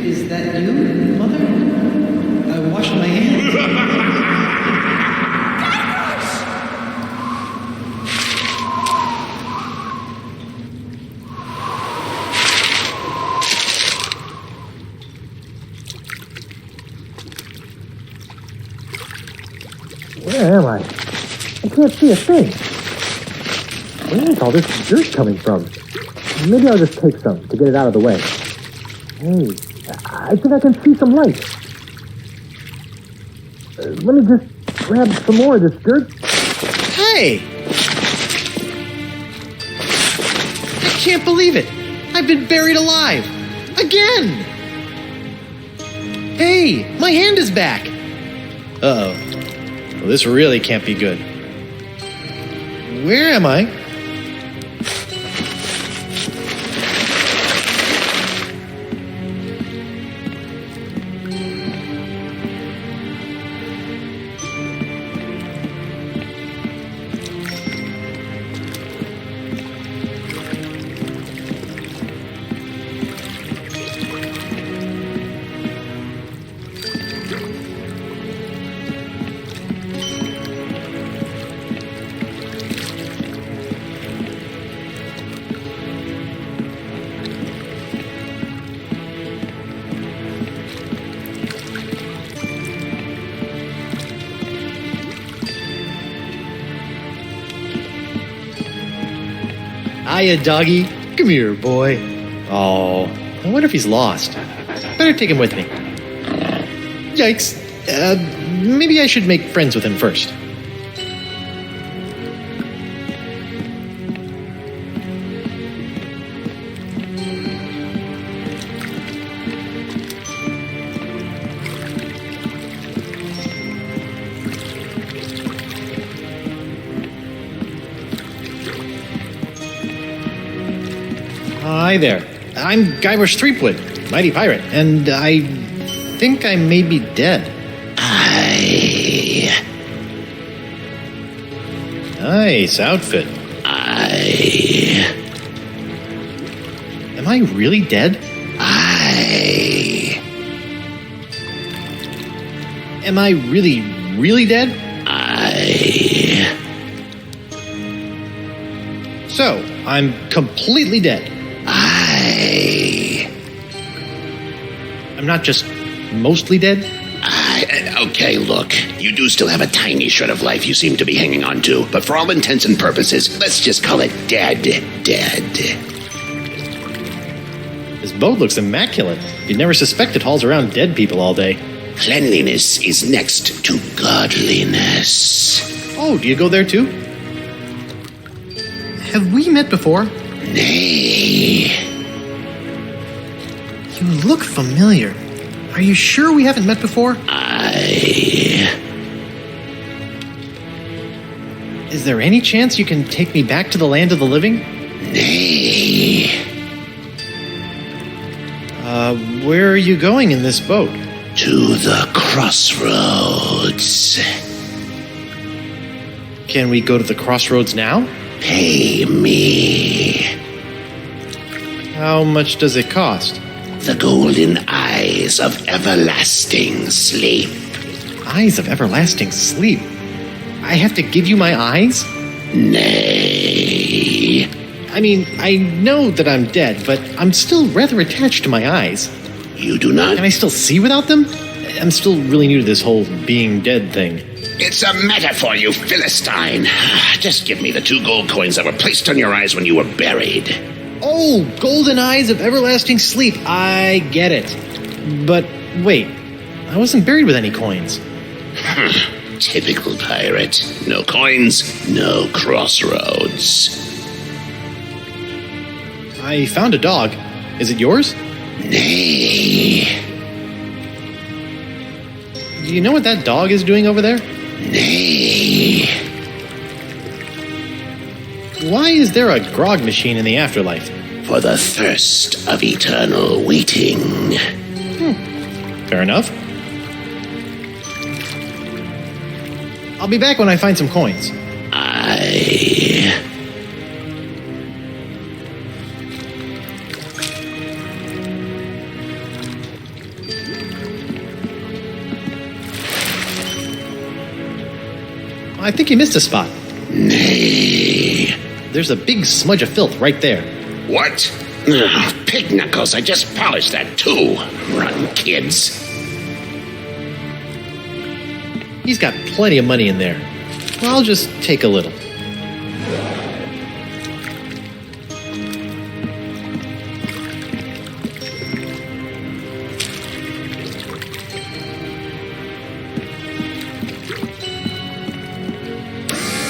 Is that you, Mother? I washed my hands. Where am I? I can't see a thing. Where is all this dirt coming from? Maybe I'll just take some to get it out of the way. Hey, I think I can see some light. Let me just grab some more of this dirt. Hey! I can't believe it! I've been buried alive! Again! Hey! My hand is back! Uh-oh. Well, this really can't be good. Where am I? Hiya, doggy. Come here, boy. Oh, I wonder if he's lost. Better take him with me. Yikes. Maybe I should make friends with him first. Hi there. I'm Guybrush Threepwood, mighty pirate, and I think I may be dead. Nice outfit. Am I really dead? Am I really, really dead? So, I'm completely dead. I'm not just mostly dead? Okay, look. You do still have a tiny shred of life you seem to be hanging on to, but for all intents and purposes, let's just call it dead. This boat looks immaculate. You'd never suspect it hauls around dead people all day. Cleanliness is next to godliness. Oh, do you go there too? Have we met before? Nay. You look familiar. Are you sure we haven't met before? Is there any chance you can take me back to the land of the living? Nay. Where are you going in this boat? To the crossroads. Can we go to the crossroads now? Pay me. How much does it cost? The golden eyes of everlasting sleep. Eyes of everlasting sleep? I have to give you my eyes? Nay. I mean, I know that I'm dead, but I'm still rather attached to my eyes. You do not? Can I still see without them? I'm still really new to this whole being dead thing. It's a metaphor, you Philistine. Just give me the 2 gold coins that were placed on your eyes when you were buried. Oh, golden eyes of everlasting sleep. I get it. But wait, I wasn't buried with any coins. Typical pirate. No coins, no crossroads. I found a dog. Is it yours? Nay. Do you know what that dog is doing over there? Nay. Why is there a grog machine in the afterlife? For the thirst of eternal waiting. Fair enough. I'll be back when I find some coins. I think you missed a spot. Nay. There's a big smudge of filth right there. What? Ugh, pig knuckles, I just polished that too. Rotten kids. He's got plenty of money in there. Well, I'll just take a little.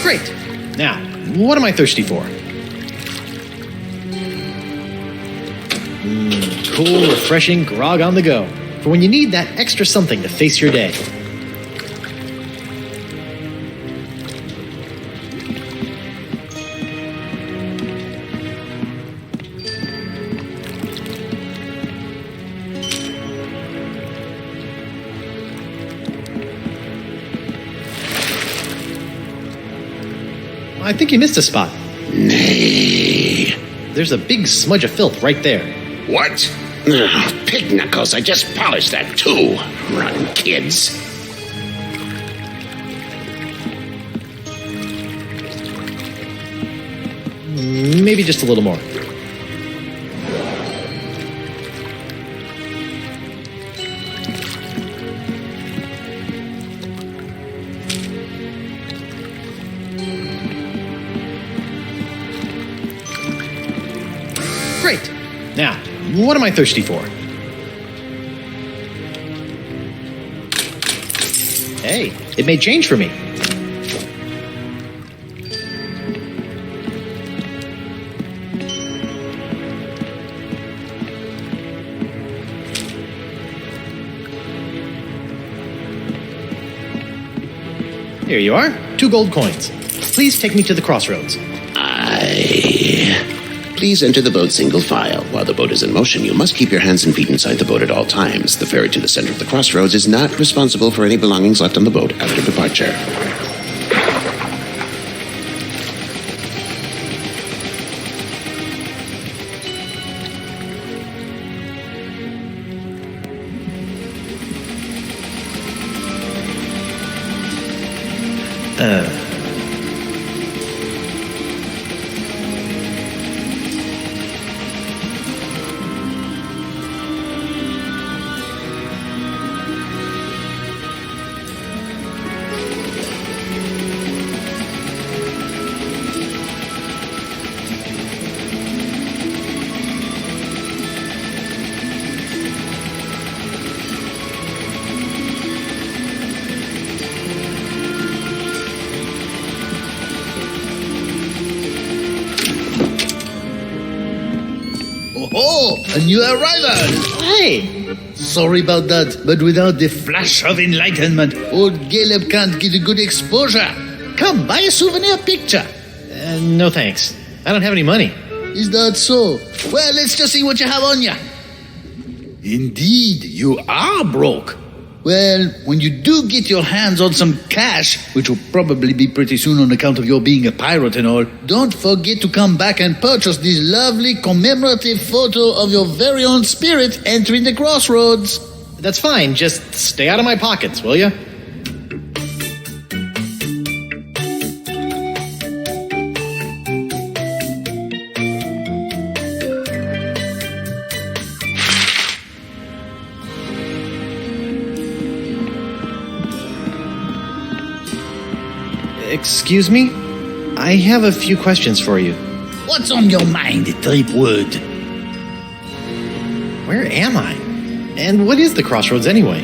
Great. Now, what am I thirsty for? Cool, refreshing grog on the go. For when you need that extra something to face your day. I think you missed a spot. Nay. There's a big smudge of filth right there. What? Ugh, pig knuckles, I just polished that too. Rotten kids. Maybe just a little more. Great. Now, what am I thirsty for? Hey, it made change for me. Here you are, 2 gold coins. Please take me to the crossroads. Please enter the boat single file. While the boat is in motion, you must keep your hands and feet inside the boat at all times. The ferry to the center of the crossroads is not responsible for any belongings left on the boat after departure. Oh, a new arrival! Hey! Sorry about that, but without the flash of enlightenment, old Caleb can't get a good exposure. Come, buy a souvenir picture. No thanks. I don't have any money. Is that so? Well, let's just see what you have on you. Indeed, you are broke. Well, when you do get your hands on some cash, which will probably be pretty soon on account of your being a pirate and all, don't forget to come back and purchase this lovely commemorative photo of your very own spirit entering the crossroads. That's fine. Just stay out of my pockets, will you? Excuse me? I have a few questions for you. What's on your mind, Threepwood? Where am I? And what is the crossroads anyway?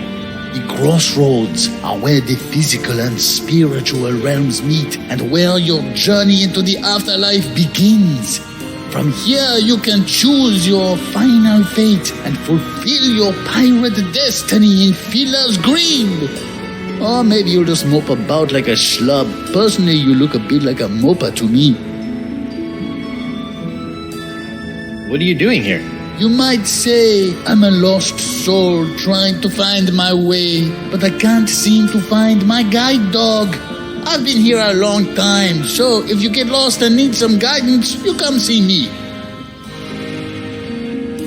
The crossroads are where the physical and spiritual realms meet and where your journey into the afterlife begins. From here, you can choose your final fate and fulfill your pirate destiny in Fiddler's Green. Or maybe you'll just mope about like a schlub. Personally, you look a bit like a moper to me. What are you doing here? You might say I'm a lost soul trying to find my way, but I can't seem to find my guide dog. I've been here a long time, so if you get lost and need some guidance, you come see me.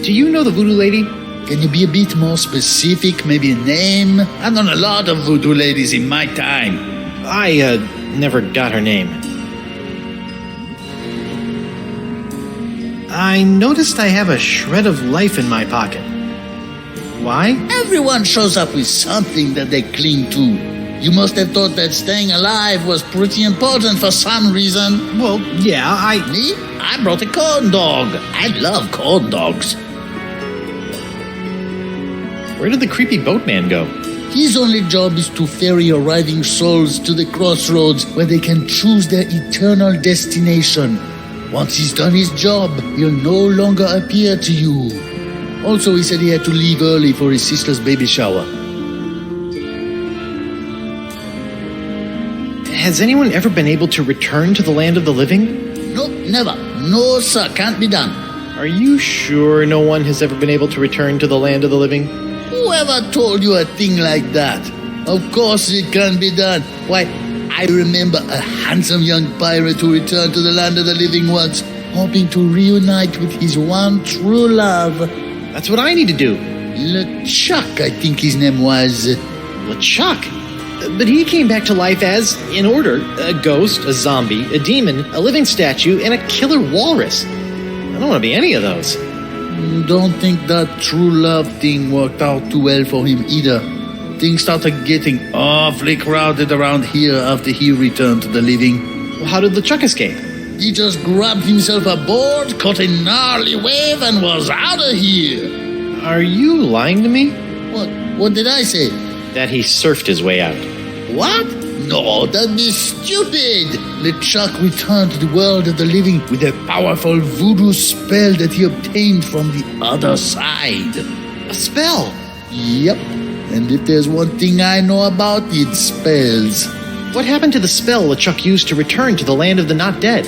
Do you know the voodoo lady? Can you be a bit more specific? Maybe a name? I've known a lot of voodoo ladies in my time. Never got her name. I noticed I have a shred of life in my pocket. Why? Everyone shows up with something that they cling to. You must have thought that staying alive was pretty important for some reason. Well, yeah, Me? I brought a corn dog. I love corn dogs. Where did the creepy boatman go? His only job is to ferry arriving souls to the crossroads where they can choose their eternal destination. Once he's done his job, he'll no longer appear to you. Also, he said he had to leave early for his sister's baby shower. Has anyone ever been able to return to the land of the living? Nope, never. No, sir, can't be done. Are you sure no one has ever been able to return to the land of the living? Whoever told you a thing like that? Of course it can be done. Why, I remember a handsome young pirate who returned to the land of the living once, hoping to reunite with his one true love. That's what I need to do. LeChuck, I think his name was. LeChuck? But he came back to life as, in order, a ghost, a zombie, a demon, a living statue, and a killer walrus. I don't want to be any of those. Don't think that true love thing worked out too well for him either. Things started getting awfully crowded around here after he returned to the living. Well, how did LeChuck escape? He just grabbed himself a board, caught a gnarly wave, and was out of here. Are you lying to me? What did I say? That he surfed his way out. What? No, that'd be stupid. LeChuck returned to the world of the living with a powerful voodoo spell that he obtained from the other side. A spell? Yep. And if there's one thing I know about, it's spells. What happened to the spell LeChuck used to return to the land of the not dead?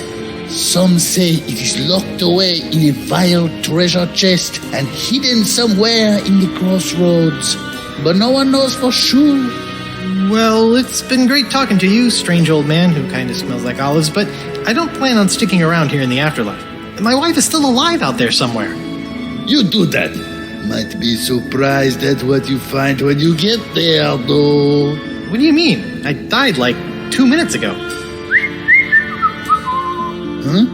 Some say it is locked away in a vile treasure chest and hidden somewhere in the crossroads. But no one knows for sure. Well, it's been great talking to you, strange old man who kind of smells like olives, but I don't plan on sticking around here in the afterlife. My wife is still alive out there somewhere. You do that. Might be surprised at what you find when you get there, though. What do you mean? I died like 2 minutes ago. Huh?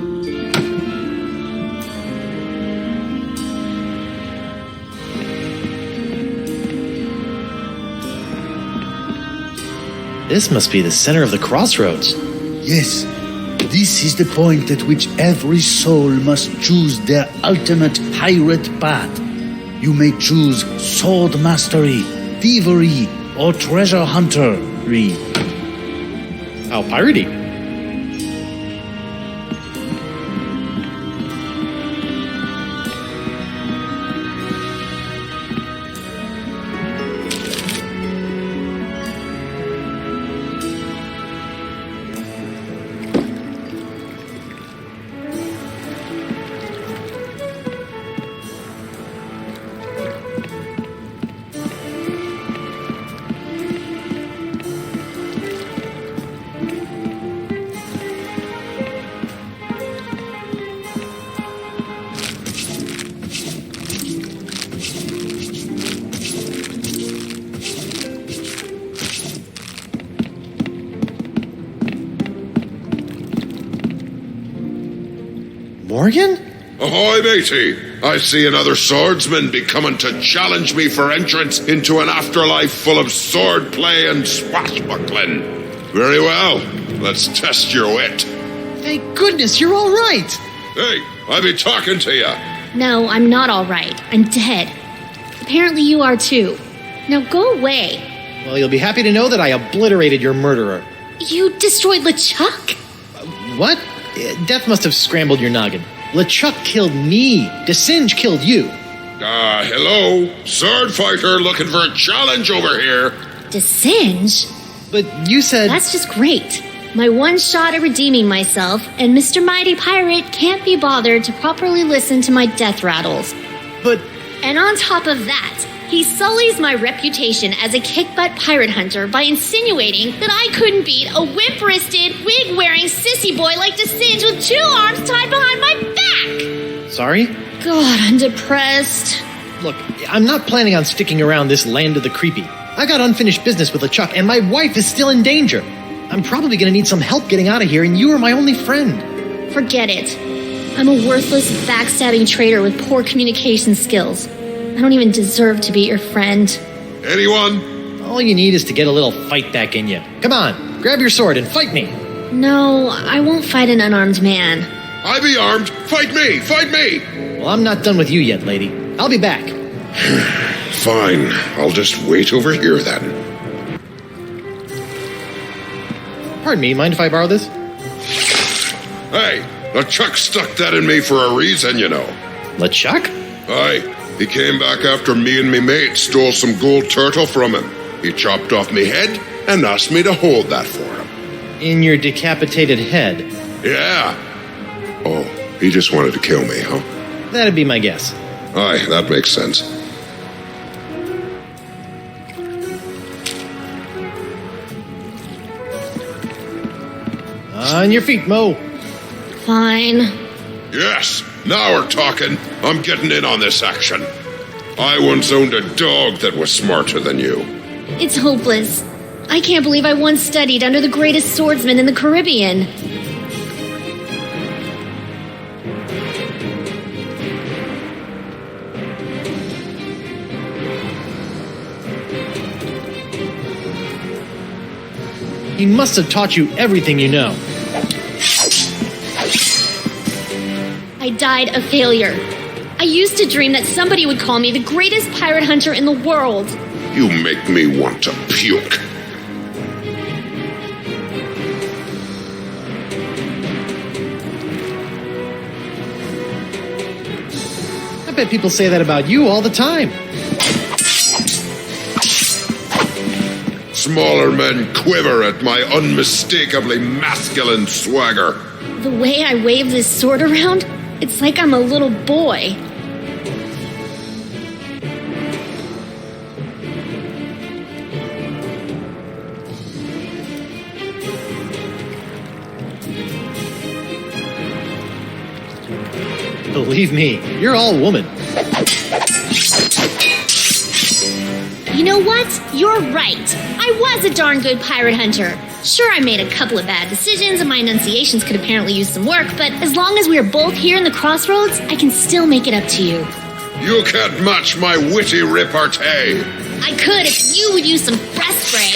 This must be the center of the crossroads. Yes, this is the point at which every soul must choose their ultimate pirate path. You may choose sword mastery, thievery, or treasure huntery. How piratey. Morgan? Ahoy, matey! I see another swordsman be coming to challenge me for entrance into an afterlife full of swordplay and swashbuckling. Very well, let's test your wit. Thank goodness you're all right. Hey, I be talking to you. No, I'm not all right. I'm dead. Apparently you are too. Now go away. Well, you'll be happy to know that I obliterated your murderer. You destroyed LeChuck? What? Death must have scrambled your noggin. LeChuck killed me. DeSinge killed you. Hello? Sword fighter looking for a challenge over here. DeSinge? But you said... That's just great. My one shot at redeeming myself, and Mr. Mighty Pirate can't be bothered to properly listen to my death rattles. But... And on top of that, he sullies my reputation as a kick-butt pirate hunter by insinuating that I couldn't beat a wimp-wristed, wig-wearing sissy boy like DeSinge with 2 arms tied behind my back! Sorry? God, I'm depressed. Look, I'm not planning on sticking around this land of the creepy. I got unfinished business with LeChuck, and my wife is still in danger. I'm probably gonna need some help getting out of here, and you are my only friend. Forget it. I'm a worthless, backstabbing traitor with poor communication skills. I don't even deserve to be your friend. Anyone? All you need is to get a little fight back in you. Come on, grab your sword and fight me. No, I won't fight an unarmed man. I be armed. Fight me! Fight me! Well, I'm not done with you yet, lady. I'll be back. Fine. I'll just wait over here then. Pardon me, mind if I borrow this? Hey, LeChuck stuck that in me for a reason, you know. LeChuck? Aye. He came back after me and me mate stole some gold turtle from him. He chopped off me head and asked me to hold that for him. In your decapitated head? Yeah. Oh, he just wanted to kill me, huh? That'd be my guess. Aye, that makes sense. On your feet, Mo. Fine. Yes, now we're talking. I'm getting in on this action. I once owned a dog that was smarter than you. It's hopeless. I can't believe I once studied under the greatest swordsman in the Caribbean. He must have taught you everything you know. I died a failure. I used to dream that somebody would call me the greatest pirate hunter in the world. You make me want to puke. I bet people say that about you all the time. Smaller men quiver at my unmistakably masculine swagger. The way I wave this sword around, it's like I'm a little boy. Believe me, you're all woman. You know what? You're right. I was a darn good pirate hunter. Sure, I made a couple of bad decisions and my enunciations could apparently use some work, but as long as we are both here in the crossroads, I can still make it up to you. You can't match my witty repartee. I could if you would use some breath spray.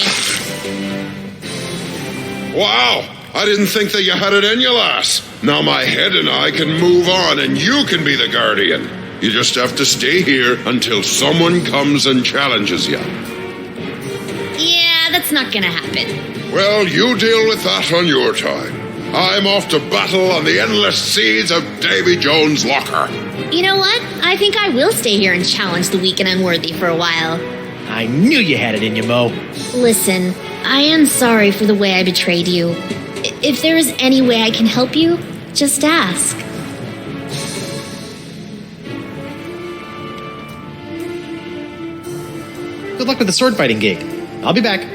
Wow, I didn't think that you had it in you, lass. Now my head and I can move on and you can be the guardian. You just have to stay here until someone comes and challenges you. Yeah, that's not gonna happen. Well, you deal with that on your time. I'm off to battle on the endless seas of Davy Jones' locker. You know what? I think I will stay here and challenge the weak and unworthy for a while. I knew you had it in you, Mo. Listen, I am sorry for the way I betrayed you. If there is any way I can help you, just ask. Good luck with the sword fighting gig. I'll be back.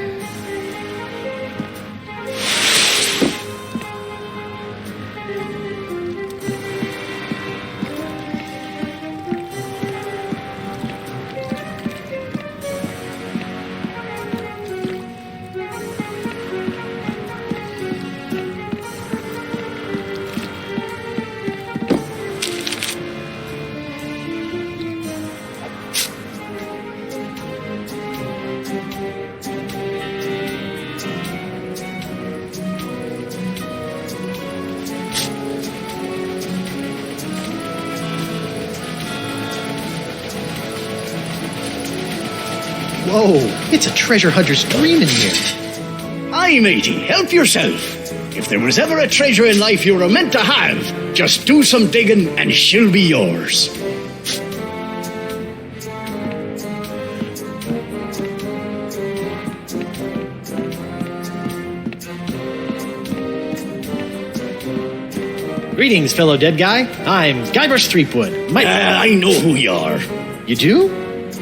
Whoa, it's a treasure hunter's dream in here. Aye, matey, help yourself. If there was ever a treasure in life you were meant to have, just do some digging and she'll be yours. Greetings, fellow dead guy. I'm Guybrush Threepwood. I know who you are. You do?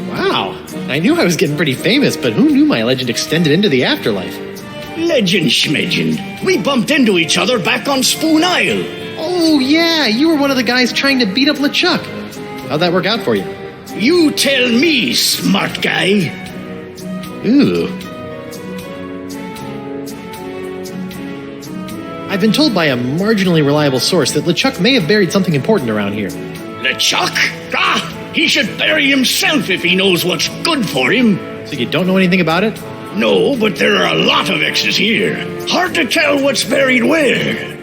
Wow. I knew I was getting pretty famous, but who knew my legend extended into the afterlife? Legend schmegend. We bumped into each other back on Spoon Isle. Oh, yeah, you were one of the guys trying to beat up LeChuck. How'd that work out for you? You tell me, smart guy. Ooh. I've been told by a marginally reliable source that LeChuck may have buried something important around here. LeChuck? Ah, he should bury himself if he knows what's good for him. So you don't know anything about it? No, but there are a lot of X's here. Hard to tell what's buried where.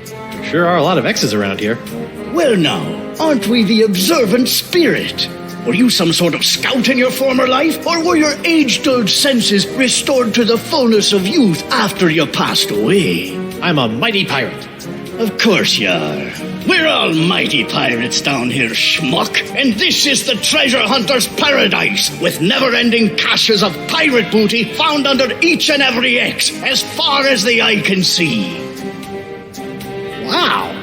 There sure are a lot of X's around here. Well now, aren't we the observant spirit? Were you some sort of scout in your former life, or were your age-dulled senses restored to the fullness of youth after you passed away? I'm a mighty pirate. Of course you are. We're all mighty pirates down here, schmuck. And this is the treasure hunter's paradise, with never-ending caches of pirate booty found under each and every X, as far as the eye can see. Wow.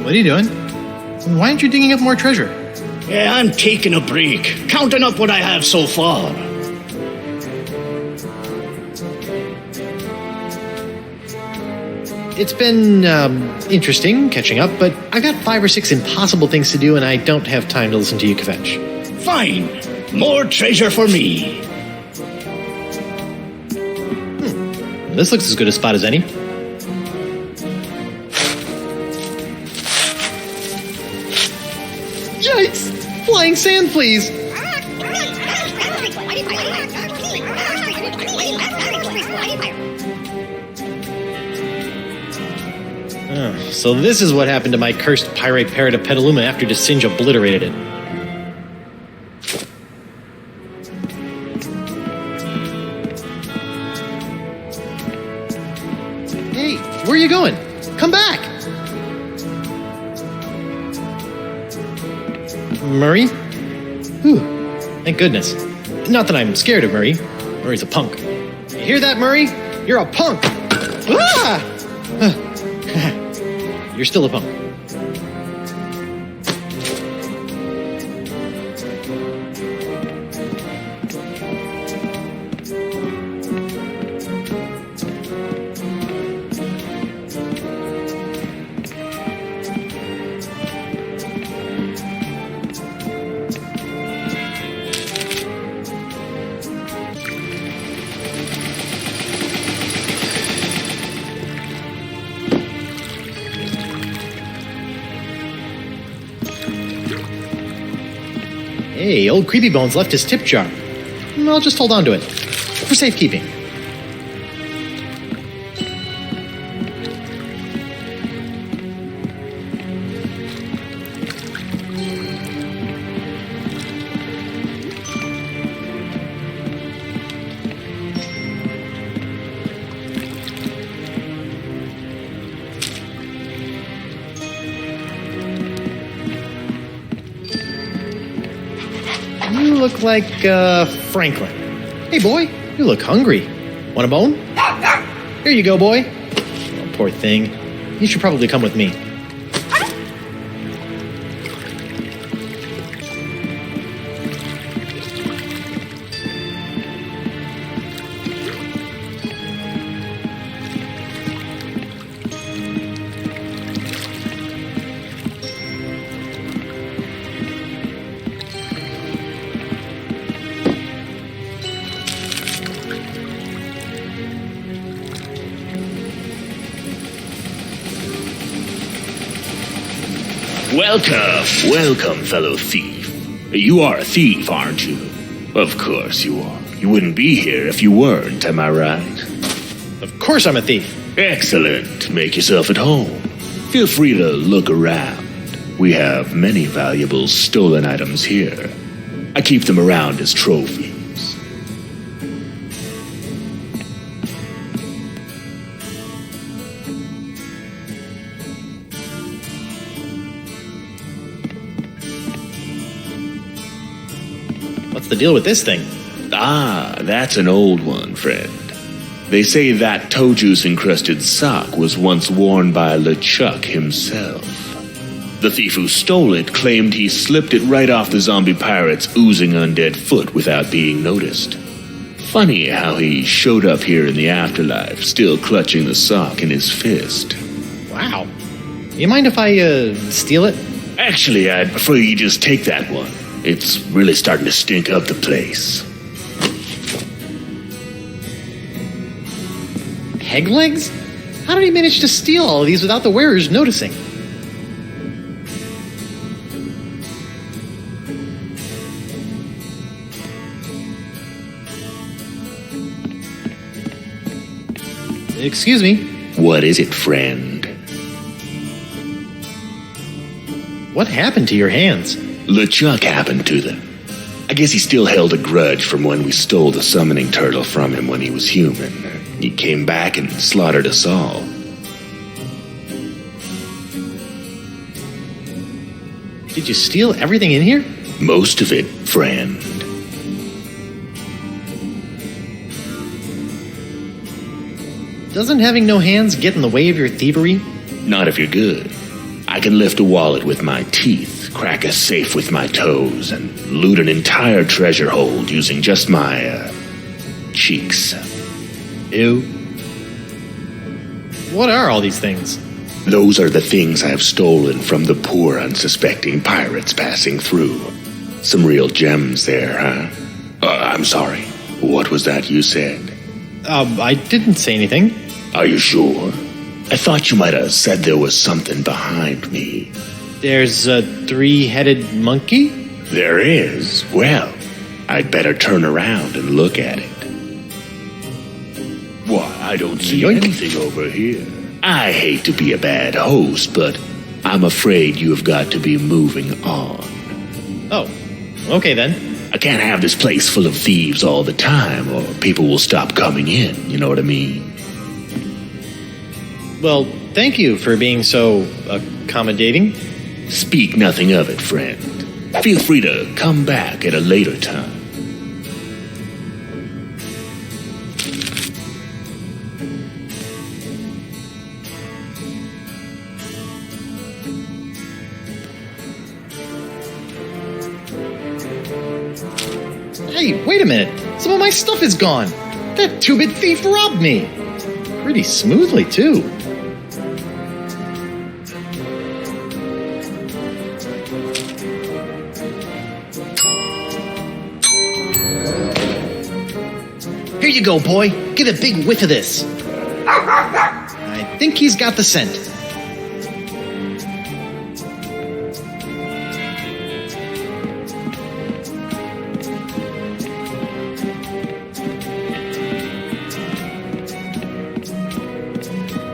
What are you doing? Why aren't you digging up more treasure? Yeah, I'm taking a break, counting up what I have so far. It's been, interesting catching up, but I've got 5 or 6 impossible things to do, and I don't have time to listen to you kvetch. Fine. More treasure for me. This looks as good a spot as any. Yikes! Flying sand, please! Oh, so this is what happened to my cursed pyrite parrot of Petaluma after Desinge obliterated it. Hey, where are you going? Come back! Murray? Whew, thank goodness. Not that I'm scared of Murray. Murray's a punk. You hear that, Murray? You're a punk! Ah! You're still a punk. Hey, old Creepy Bones left his tip jar. I'll just hold on to it. For safekeeping. You look like, Franklin. Hey, boy, you look hungry. Want a bone? Here you go, boy. Oh, poor thing. You should probably come with me. Welcome, fellow thief. You are a thief, aren't you? Of course you are. You wouldn't be here if you weren't, am I right? Of course I'm a thief. Excellent. Make yourself at home. Feel free to look around. We have many valuable stolen items here. I keep them around as trophies. What's the deal with this thing? Ah, that's an old one, friend. They say that toe juice-encrusted sock was once worn by LeChuck himself. The thief who stole it claimed he slipped it right off the zombie pirate's oozing undead foot without being noticed. Funny how he showed up here in the afterlife, still clutching the sock in his fist. Wow. You mind if I, steal it? Actually, I'd prefer you just take that one. It's really starting to stink up the place. Peg legs? How did he manage to steal all of these without the wearers noticing? Excuse me. What is it, friend? What happened to your hands? LeChuck happened to them. I guess he still held a grudge from when we stole the summoning turtle from him when he was human. He came back and slaughtered us all. Did you steal everything in here? Most of it, friend. Doesn't having no hands get in the way of your thievery? Not if you're good. I can lift a wallet with my teeth, crack a safe with my toes, and loot an entire treasure hold using just my, cheeks. Ew. What are all these things? Those are the things I've stolen from the poor, unsuspecting pirates passing through. Some real gems there, huh? I'm sorry. What was that you said? I didn't say anything. Are you sure? I thought you might have said there was something behind me. There's a three-headed monkey? There is. Well, I'd better turn around and look at it. Why, I don't see Yoink. anything over here. I hate to be a bad host, but I'm afraid you've got to be moving on. Oh, okay then. I can't have this place full of thieves all the time, or people will stop coming in, you know what I mean? Well, thank you for being so accommodating. Speak nothing of it, friend. Feel free to come back at a later time. Hey, wait a minute. Some of my stuff is gone. That two-bit thief robbed me. Pretty smoothly, too. Here you go, boy. Get a big whiff of this. I think he's got the scent.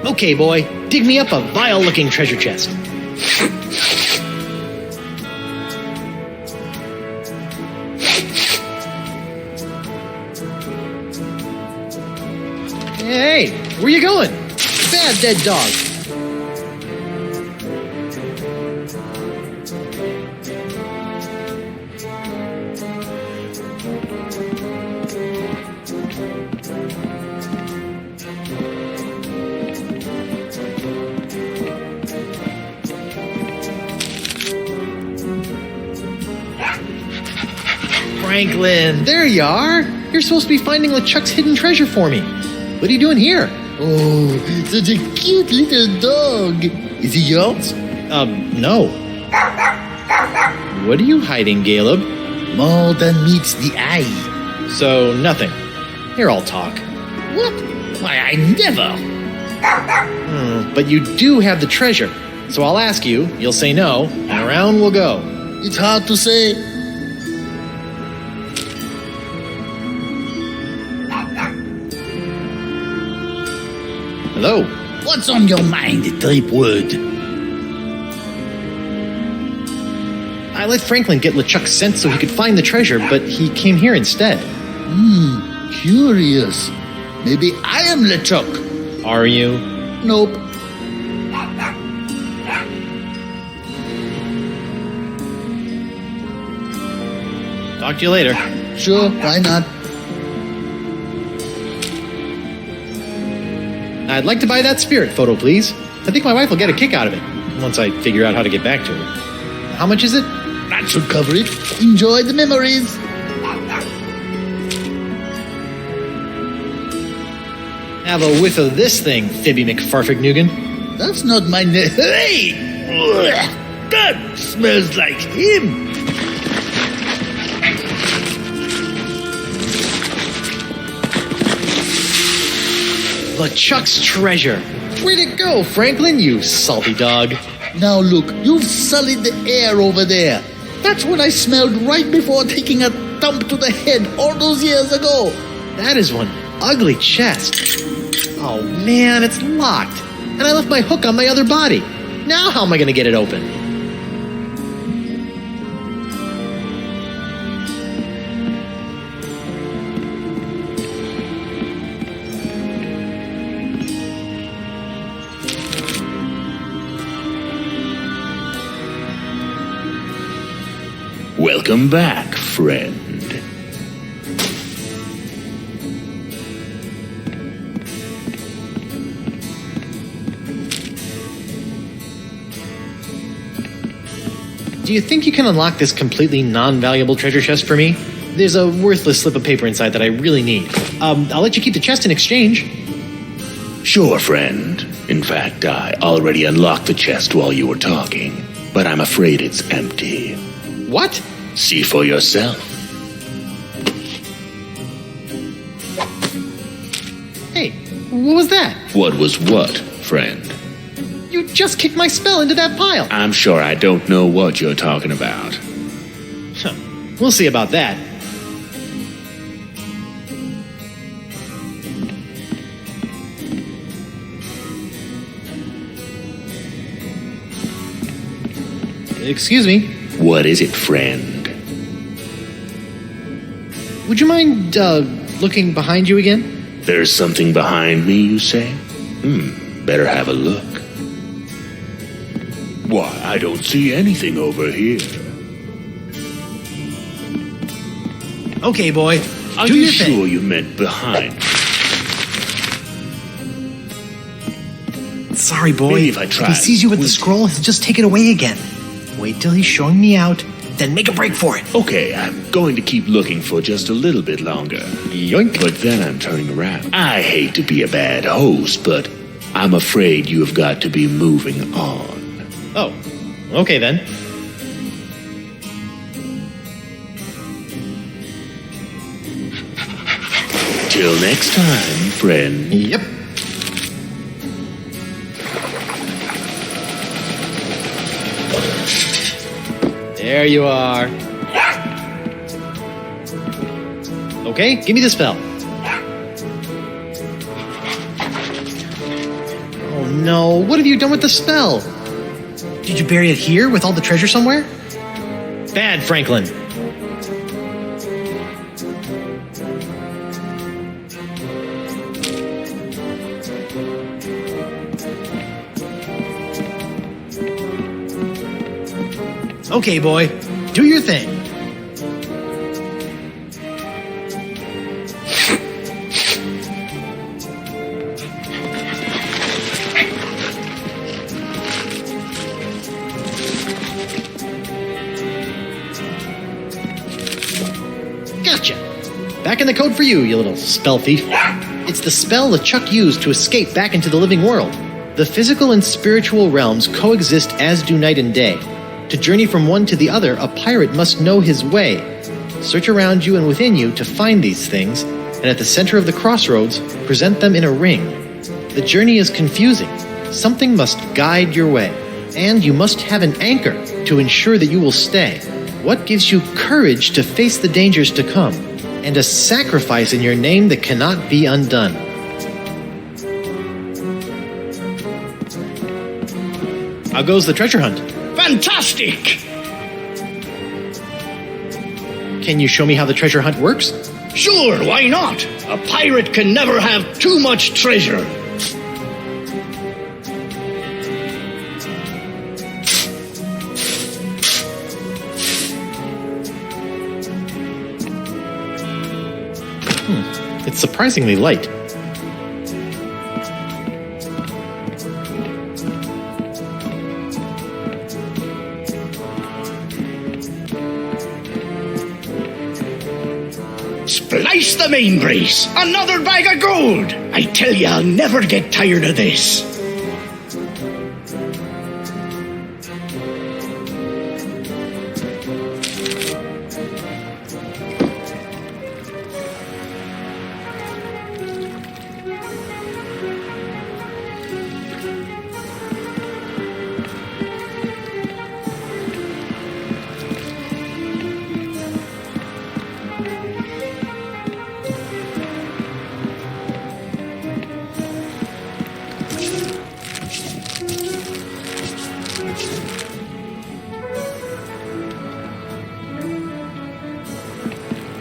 Okay, boy, dig me up a vile-looking treasure chest. Hey, where you going? Bad dead dog. Franklin, there you are. You're supposed to be finding LeChuck's hidden treasure for me. What are you doing here? Oh, such a cute little dog. Is he yours? No. What are you hiding, Caleb? More than meets the eye. So, nothing. Here, I'll talk. What? Why, I never. But you do have the treasure. So I'll ask you, you'll say no, and around we'll go. It's hard to say. Hello. What's on your mind, Threepwood? I let Franklin get LeChuck's scent so he could find the treasure, but he came here instead. Curious. Maybe I am LeChuck. Are you? Nope. Talk to you later. Sure, why not? I'd like to buy that spirit photo, please. I think my wife will get a kick out of it, once I figure out how to get back to her. How much is it? That should cover it. Enjoy the memories. Have a whiff of this thing, Fibby McFarfignugan. That's not my name. Hey! Ugh, that smells like him. LeChuck's treasure. Where'd it go, Franklin, you salty dog? Now look, you've sullied the air over there. That's what I smelled right before taking a thump to the head all those years ago. That is one ugly chest. Oh man, it's locked. And I left my hook on my other body. Now how am I going to get it open? Welcome back, friend. Do you think you can unlock this completely non-valuable treasure chest for me? There's a worthless slip of paper inside that I really need. I'll let you keep the chest in exchange. Sure, friend. In fact, I already unlocked the chest while you were talking, but I'm afraid it's empty. What? See for yourself. Hey, what was that? What was what, friend? You just kicked my spell into that pile. I'm sure I don't know what you're talking about. Huh. We'll see about that. Excuse me. What is it, friend? Would you mind, looking behind you again? There's something behind me, you say? Better have a look. Why, I don't see anything over here. Okay, boy. Are Do you your sure thing. you meant behind me? Sorry, boy. Maybe if I tried. he sees you with the scroll, he'll just take it away again. Wait till he's showing me out, then make a break for it. Okay, I'm going to keep looking for just a little bit longer. Yoink. But then I'm turning around. I hate to be a bad host, but I'm afraid you have got to be moving on. Oh, okay then. Till next time, friend. Yep. There you are. Okay, give me the spell. Oh no, what have you done with the spell? Did you bury it here with all the treasure somewhere? Bad, Franklin. Okay, boy. Do your thing. Gotcha. Back in the code for you, you little spell thief. It's the spell LeChuck used to escape back into the living world. The physical and spiritual realms coexist as do night and day. To journey from one to the other, a pirate must know his way. Search around you and within you to find these things, and at the center of the crossroads, present them in a ring. The journey is confusing. Something must guide your way, and you must have an anchor to ensure that you will stay. What gives you courage to face the dangers to come, and a sacrifice in your name that cannot be undone? How goes the treasure hunt? Fantastic! Can you show me how the treasure hunt works? Sure, why not? A pirate can never have too much treasure. It's surprisingly light. Splice the main brace! Another bag of gold! I tell you, I'll never get tired of this.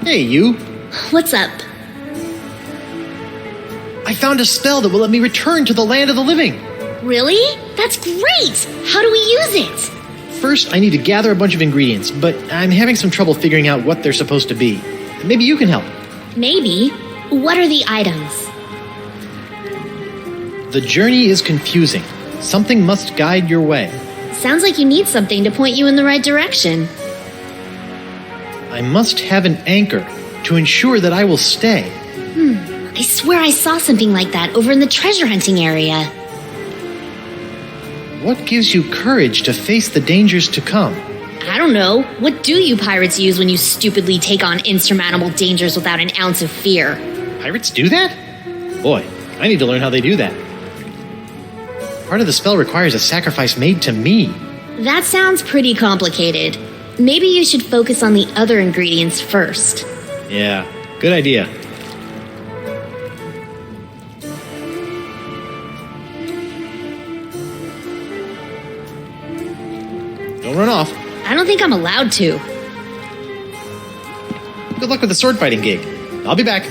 Hey, you. What's up? I found a spell that will let me return to the land of the living. Really? That's great! How do we use it? First, I need to gather a bunch of ingredients, but I'm having some trouble figuring out what they're supposed to be. Maybe you can help. Maybe. What are the items? The journey is confusing. Something must guide your way. Sounds like you need something to point you in the right direction. I must have an anchor to ensure that I will stay. I swear I saw something like that over in the treasure hunting area. What gives you courage to face the dangers to come? I don't know. What do you pirates use when you stupidly take on insurmountable dangers without an ounce of fear? Pirates do that? Boy, I need to learn how they do that. Part of the spell requires a sacrifice made to me. That sounds pretty complicated. Maybe you should focus on the other ingredients first. Yeah, good idea. Don't run off. I don't think I'm allowed to. Good luck with the sword fighting gig. I'll be back.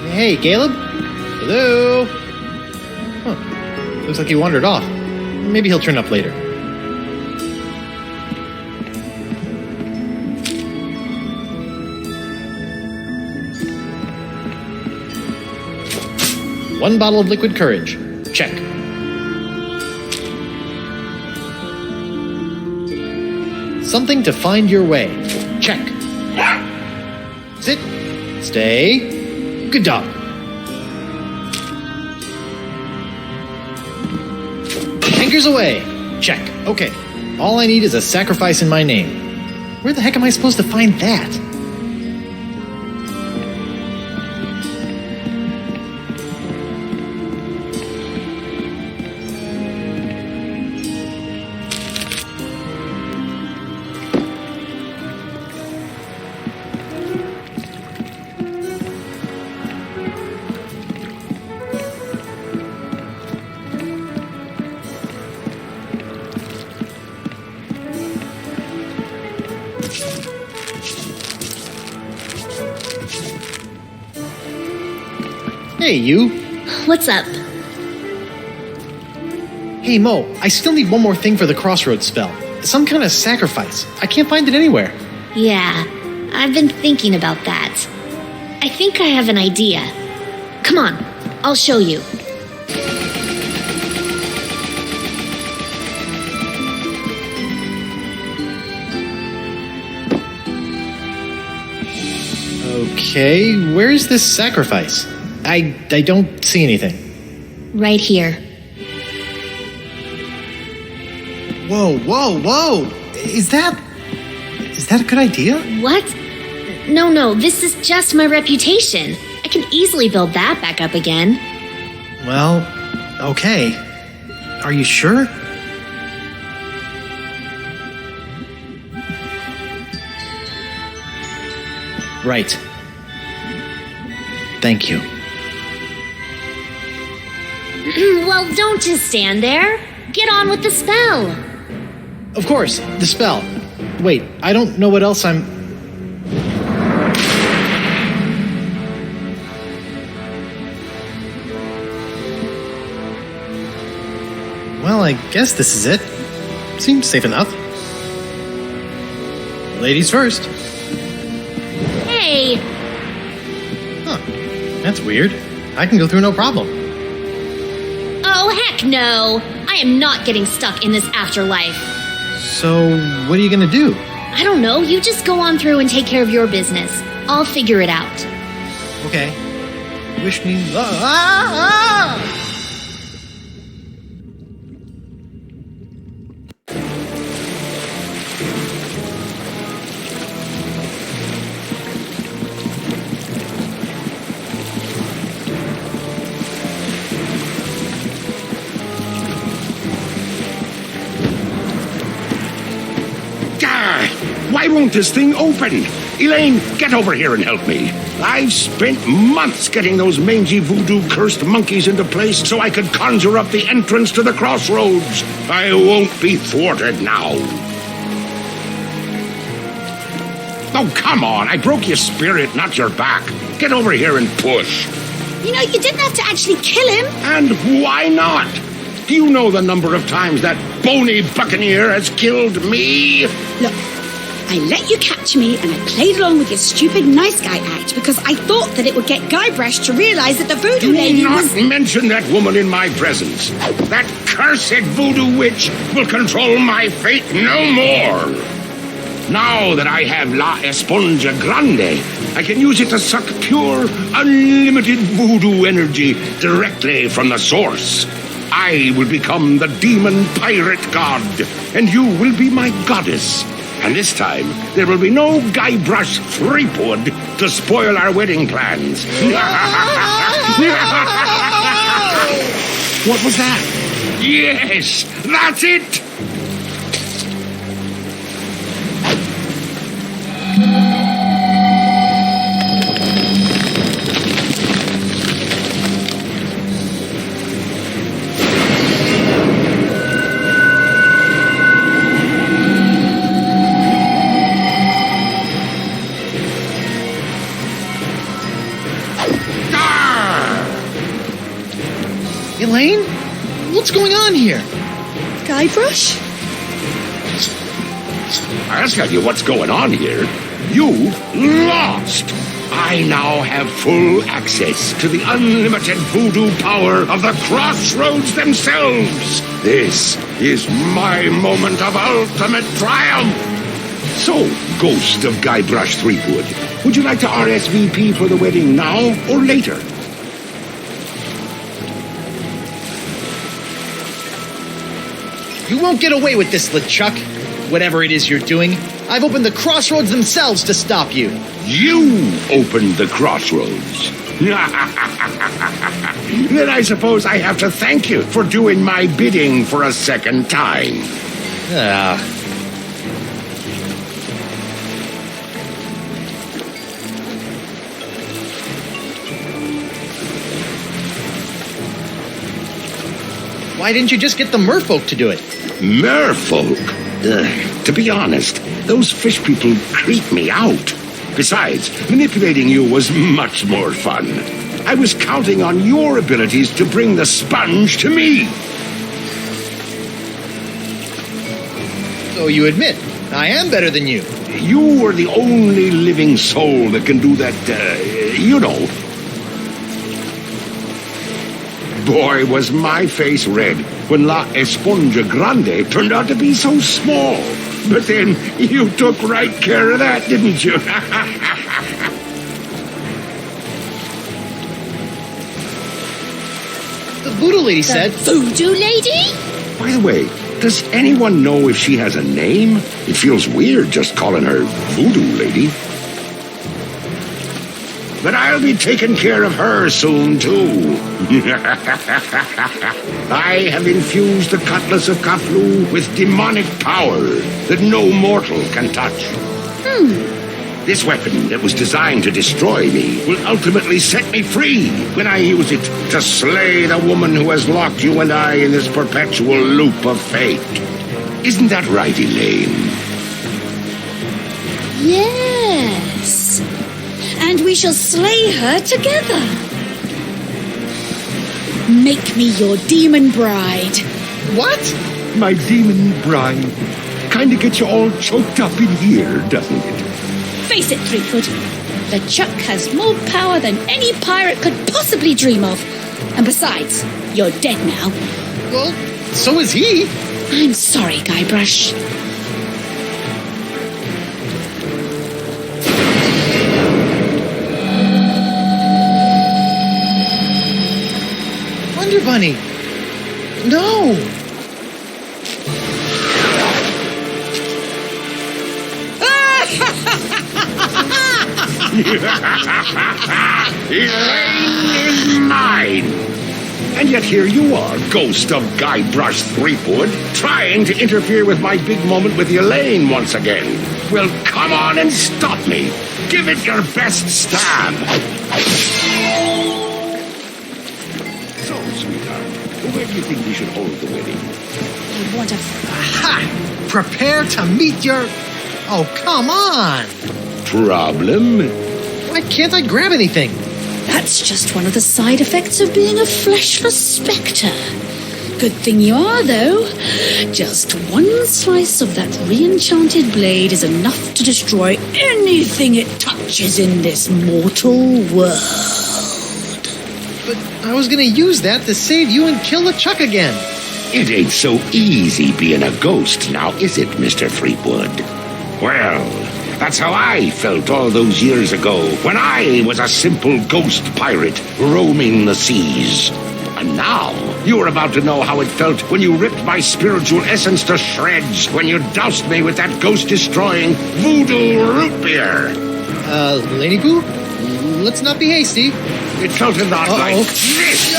Hey, Caleb? Hello? Huh. Looks like he wandered off. Maybe he'll turn up later. One bottle of liquid courage. Check. Something to find your way. Check. Sit. Stay. Good dog. Anchors away. Check. Okay. All I need is a sacrifice in my name. Where the heck am I supposed to find that? Hey, you. What's up? Hey, Mo, I still need one more thing for the crossroads spell. Some kind of sacrifice. I can't find it anywhere. Yeah, I've been thinking about that. I think I have an idea. Come on, I'll show you. Okay, where's this sacrifice? I don't see anything. Right here. Whoa! Is that a good idea? What? No, this is just my reputation. I can easily build that back up again. Well, okay. Are you sure? Right. Thank you. Well, don't just stand there. Get on with the spell. Of course, the spell. Wait, I don't know what else I'm... Well, I guess this is it. Seems safe enough. Ladies first. Hey! Huh. That's weird. I can go through no problem. Oh, heck no! I am not getting stuck in this afterlife. So, what are you gonna do? I don't know, you just go on through and take care of your business. I'll figure it out. Okay. Wish me luck. Ah! Why won't this thing open? Elaine, get over here and help me. I've spent months getting those mangy voodoo-cursed monkeys into place so I could conjure up the entrance to the crossroads. I won't be thwarted now. Oh, come on. I broke your spirit, not your back. Get over here and push. You know, you didn't have to actually kill him. And why not? Do you know the number of times that bony buccaneer has killed me? Look, I let you catch me and I played along with your stupid nice guy act because I thought that it would get Guybrush to realize that the voodoo lady Do not was... mention that woman in my presence. That cursed voodoo witch will control my fate no more. Now that I have La Esponja Grande, I can use it to suck pure, unlimited voodoo energy directly from the source. I will become the demon pirate god, and you will be my goddess. And this time, there will be no Guybrush Threepwood to spoil our wedding plans. What was that? Yes, that's it! Elaine? What's going on here? Guybrush? I'll tell you what's going on here. You lost! I now have full access to the unlimited voodoo power of the crossroads themselves. This is my moment of ultimate triumph. So, Ghost of Guybrush Threepwood, would you like to RSVP for the wedding now or later? You won't get away with this, LeChuck. Whatever it is you're doing, I've opened the crossroads themselves to stop you. You opened the crossroads. Then I suppose I have to thank you for doing my bidding for a second time. Why didn't you just get the merfolk to do it? Merfolk? Ugh, to be honest, those fish people creep me out. Besides, manipulating you was much more fun. I was counting on your abilities to bring the sponge to me. So you admit, I am better than you. You were the only living soul that can do that, you know. Boy, was my face red when La Esponja Grande turned out to be so small. But then you took right care of that, didn't you? The voodoo lady said... Voodoo lady? By the way, does anyone know if she has a name? It feels weird just calling her Voodoo Lady. But I'll be taking care of her soon, too. I have infused the Cutlass of Kaflu with demonic power that no mortal can touch. This weapon that was designed to destroy me will ultimately set me free when I use it to slay the woman who has locked you and I in this perpetual loop of fate. Isn't that right, Elaine? Yes. And we shall slay her together. Make me your demon bride. What? My demon bride. Kinda gets you all choked up in here, doesn't it? Face it, Threepwood. LeChuck has more power than any pirate could possibly dream of. And besides, you're dead now. Well, so is he. I'm sorry, Guybrush. Wonder Bunny. No. Elaine is mine! And yet here you are, ghost of Guybrush Threepwood, trying to interfere with my big moment with Elaine once again. Well, come on and stop me. Give it your best stab. So, sweetheart, where do you think we should hold the wedding? I want to... Ha! Prepare to meet your... Oh, come on! Problem? Why can't I grab anything? That's just one of the side effects of being a fleshless spectre. Good thing you are, though. Just one slice of that re-enchanted blade is enough to destroy anything it touches in this mortal world. But I was gonna use that to save you and kill LeChuck again. It ain't so easy being a ghost now, is it, Mr. Threepwood? Well, that's how I felt all those years ago, when I was a simple ghost pirate roaming the seas. And now, you're about to know how it felt when you ripped my spiritual essence to shreds, when you doused me with that ghost-destroying voodoo root beer. Laney Poo? Let's not be hasty. It felt a lot like this.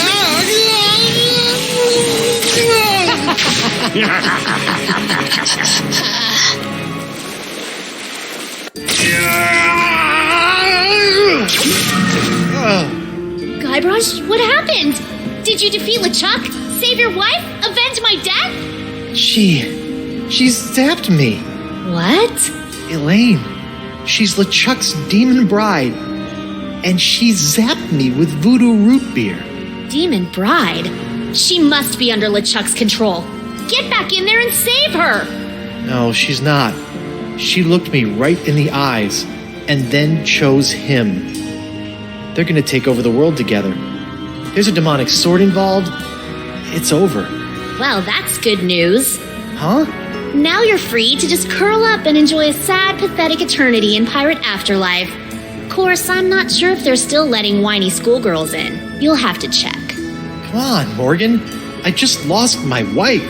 Guybrush, what happened? Did you defeat LeChuck? Save your wife? Avenge my death? She zapped me. What? Elaine. She's LeChuck's demon bride. And she zapped me with voodoo root beer. Demon bride? She must be under LeChuck's control. Get back in there and save her! No, she's not. She looked me right in the eyes and then chose him. They're gonna take over the world together. There's a demonic sword involved. It's over. Well, that's good news. Huh? Now you're free to just curl up and enjoy a sad, pathetic eternity in Pirate Afterlife. Of course, I'm not sure if they're still letting whiny schoolgirls in. You'll have to check. Come on, Morgan. I just lost my wife.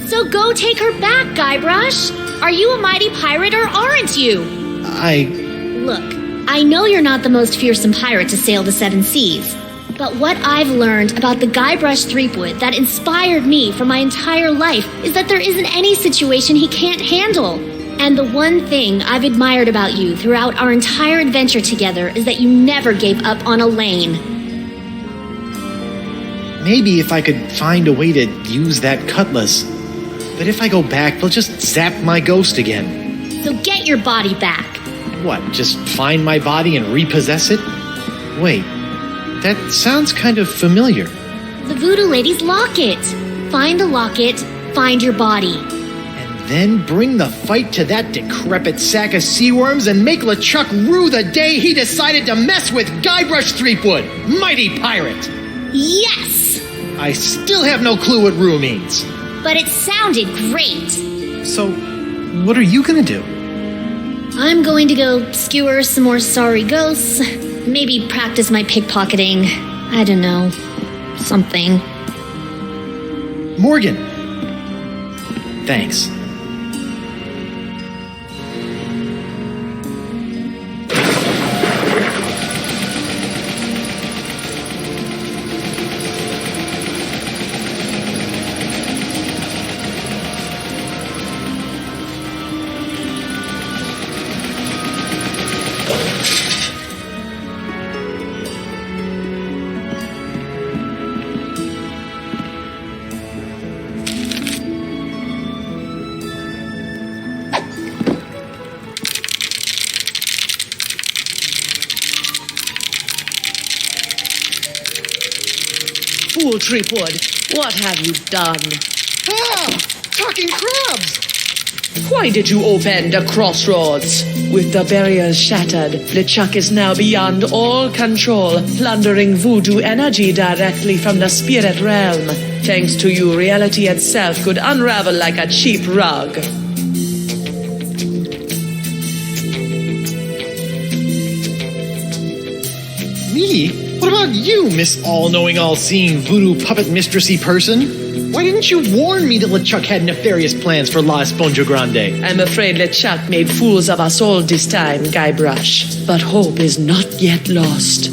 So go take her back, Guybrush. Are you a mighty pirate or aren't you? Look, I know you're not the most fearsome pirate to sail the seven seas. But what I've learned about the Guybrush Threepwood that inspired me for my entire life is that there isn't any situation he can't handle. And the one thing I've admired about you throughout our entire adventure together is that you never gave up on Elaine. Maybe if I could find a way to use that cutlass. But if I go back, they'll just zap my ghost again. So get your body back. What, just find my body and repossess it? Wait, that sounds kind of familiar. The Voodoo Lady's locket. Find the locket, find your body. And then bring the fight to that decrepit sack of seaworms and make LeChuck rue the day he decided to mess with Guybrush Threepwood, mighty pirate. Yes! I still have no clue what rue means. But it sounded great. So, what are you gonna do? I'm going to go skewer some more sorry ghosts. Maybe practice my pickpocketing. I don't know. Something. Morgan. Thanks. Fool Threepwood, what have you done? Ah! Talking crabs! Why did you open the crossroads? With the barriers shattered, LeChuck is now beyond all control, plundering voodoo energy directly from the spirit realm. Thanks to you, reality itself could unravel like a cheap rug. Me? What about you, Miss All-Knowing, All-Seeing, Voodoo Puppet Mistressy person? Why didn't you warn me that LeChuck had nefarious plans for La Esponja Grande? I'm afraid LeChuck made fools of us all this time, Guybrush. But hope is not yet lost.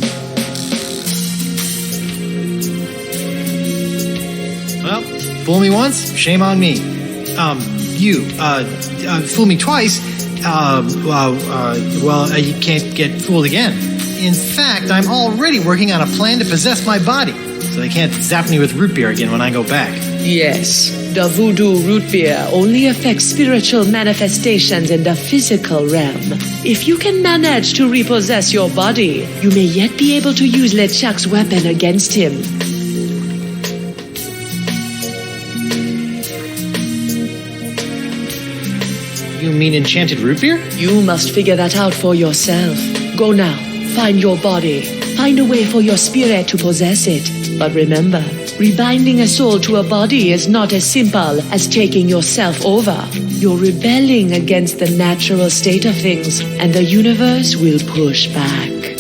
Well, fool me once, shame on me. Fool me twice, you can't get fooled again. In fact, I'm already working on a plan to possess my body, so they can't zap me with root beer again when I go back. Yes, the voodoo root beer only affects spiritual manifestations in the physical realm. If you can manage to repossess your body, you may yet be able to use LeChuck's weapon against him. You mean enchanted root beer? You must figure that out for yourself. Go now, find your body. Find a way for your spirit to possess it. But remember, rebinding a soul to a body is not as simple as taking yourself over. You're rebelling against the natural state of things, and the universe will push back.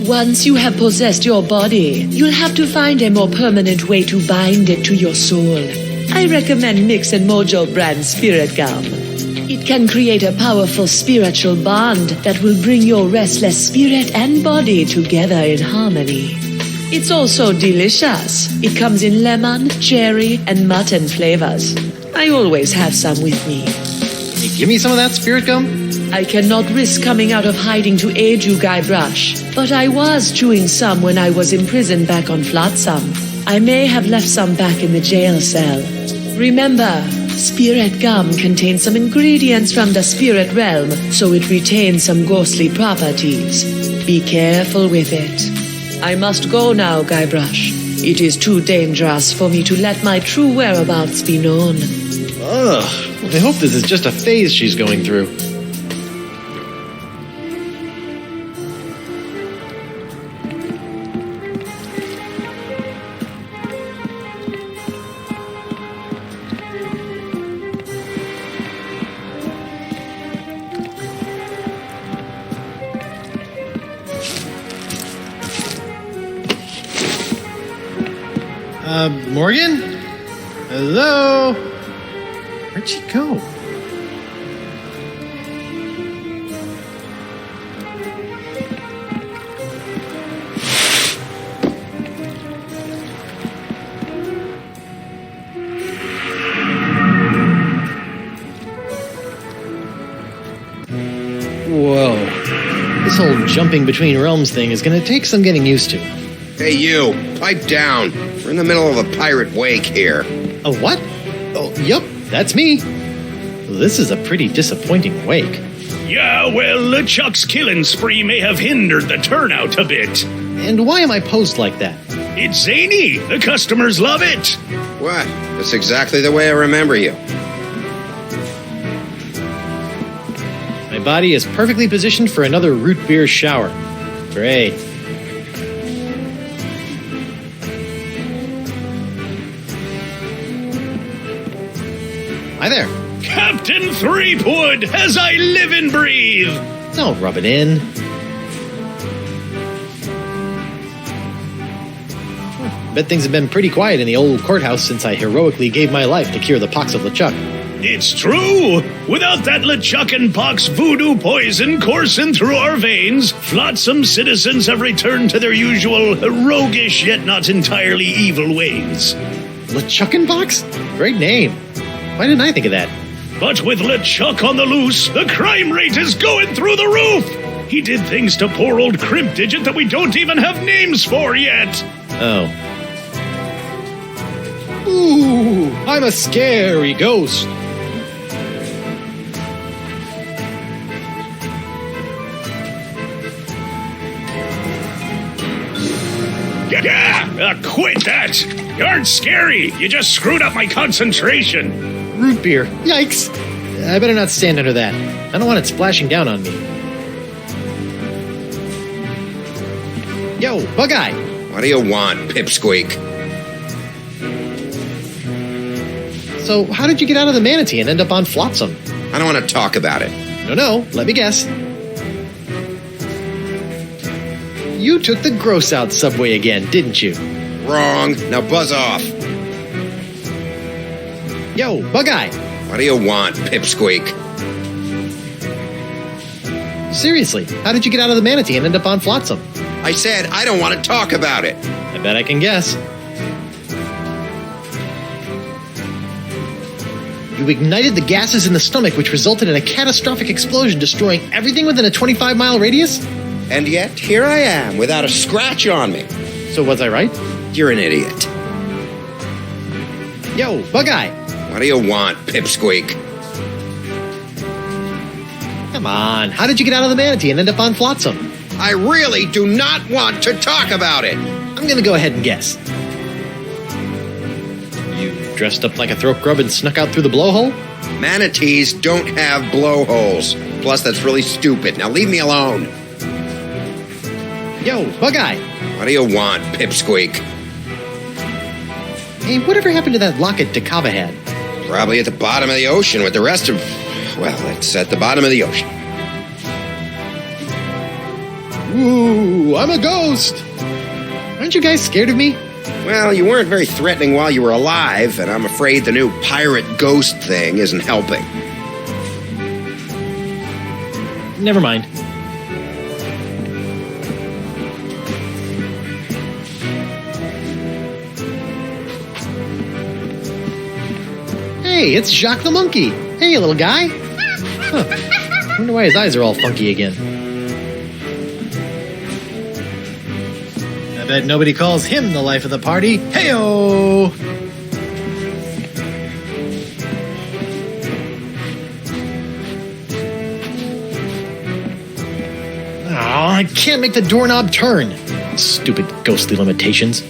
Once you have possessed your body, you'll have to find a more permanent way to bind it to your soul. I recommend Mix and Mojo brand Spirit Gum. It can create a powerful spiritual bond that will bring your restless spirit and body together in harmony. It's also delicious. It comes in lemon, cherry, and mutton flavors. I always have some with me. Can you give me some of that spirit gum? I cannot risk coming out of hiding to aid you, Guybrush, but I was chewing some when I was imprisoned back on Flotsam. I may have left some back in the jail cell. Remember, spirit gum contains some ingredients from the spirit realm, so it retains some ghostly properties. Be careful with it. I must go now, Guybrush. It is too dangerous for me to let my true whereabouts be known. Ugh, I hope this is just a phase she's going through. Morgan? Hello? Where'd she go? Whoa. This whole jumping between realms thing is gonna take some getting used to. Hey, you! Pipe down! We're in the middle of a pirate wake here. A what? Oh, yup, that's me. This is a pretty disappointing wake. Yeah, well, LeChuck's killing spree may have hindered the turnout a bit. And why am I posed like that? It's zany. The customers love it. What? That's exactly the way I remember you. My body is perfectly positioned for another root beer shower. Great. Hi there. Captain Threepwood, as I live and breathe. Don't rub it in. Bet things have been pretty quiet in the old courthouse since I heroically gave my life to cure the pox of LeChuck. It's true. Without that LeChuck and pox voodoo poison coursing through our veins, Flotsam citizens have returned to their usual roguish yet not entirely evil ways. LeChuck and pox? Great name. Why didn't I think of that? But with LeChuck on the loose, the crime rate is going through the roof! He did things to poor old Crimp Digit that we don't even have names for yet! Oh. Ooh, I'm a scary ghost. Quit that! You aren't scary. You just screwed up my concentration. Root beer. Yikes. I better not stand under that. I don't want it splashing down on me. Yo, Bug-Eye. What do you want, Pipsqueak? So, how did you get out of the manatee and end up on Flotsam? I don't want to talk about it. No, let me guess. You took the gross-out subway again, didn't you? Wrong. Now buzz off. Yo, Bug-Eye. What do you want, Pipsqueak? Seriously, how did you get out of the manatee and end up on Flotsam? I said I don't want to talk about it. I bet I can guess. You ignited the gases in the stomach, which resulted in a catastrophic explosion, destroying everything within a 25-mile radius? And yet, here I am, without a scratch on me. So was I right? You're an idiot. Yo, Bug-Eye. What do you want, Pipsqueak? Come on, how did you get out of the manatee and end up on Flotsam? I really do not want to talk about it. I'm gonna go ahead and guess. You dressed up like a throat grub and snuck out through the blowhole? Manatees don't have blowholes. Plus, that's really stupid. Now leave me alone. Yo, Bug-Eye. What do you want, Pipsqueak? Hey, whatever happened to that locket Dakava had? Probably at the bottom of the ocean with the rest of... Well, it's at the bottom of the ocean. Ooh, I'm a ghost! Aren't you guys scared of me? Well, you weren't very threatening while you were alive, and I'm afraid the new pirate ghost thing isn't helping. Never mind. Hey, it's Jacques the monkey. Hey, little guy. Huh. Wonder why his eyes are all funky again. I bet nobody calls him the life of the party. Heyo! Oh, I can't make the doorknob turn. Stupid ghostly limitations.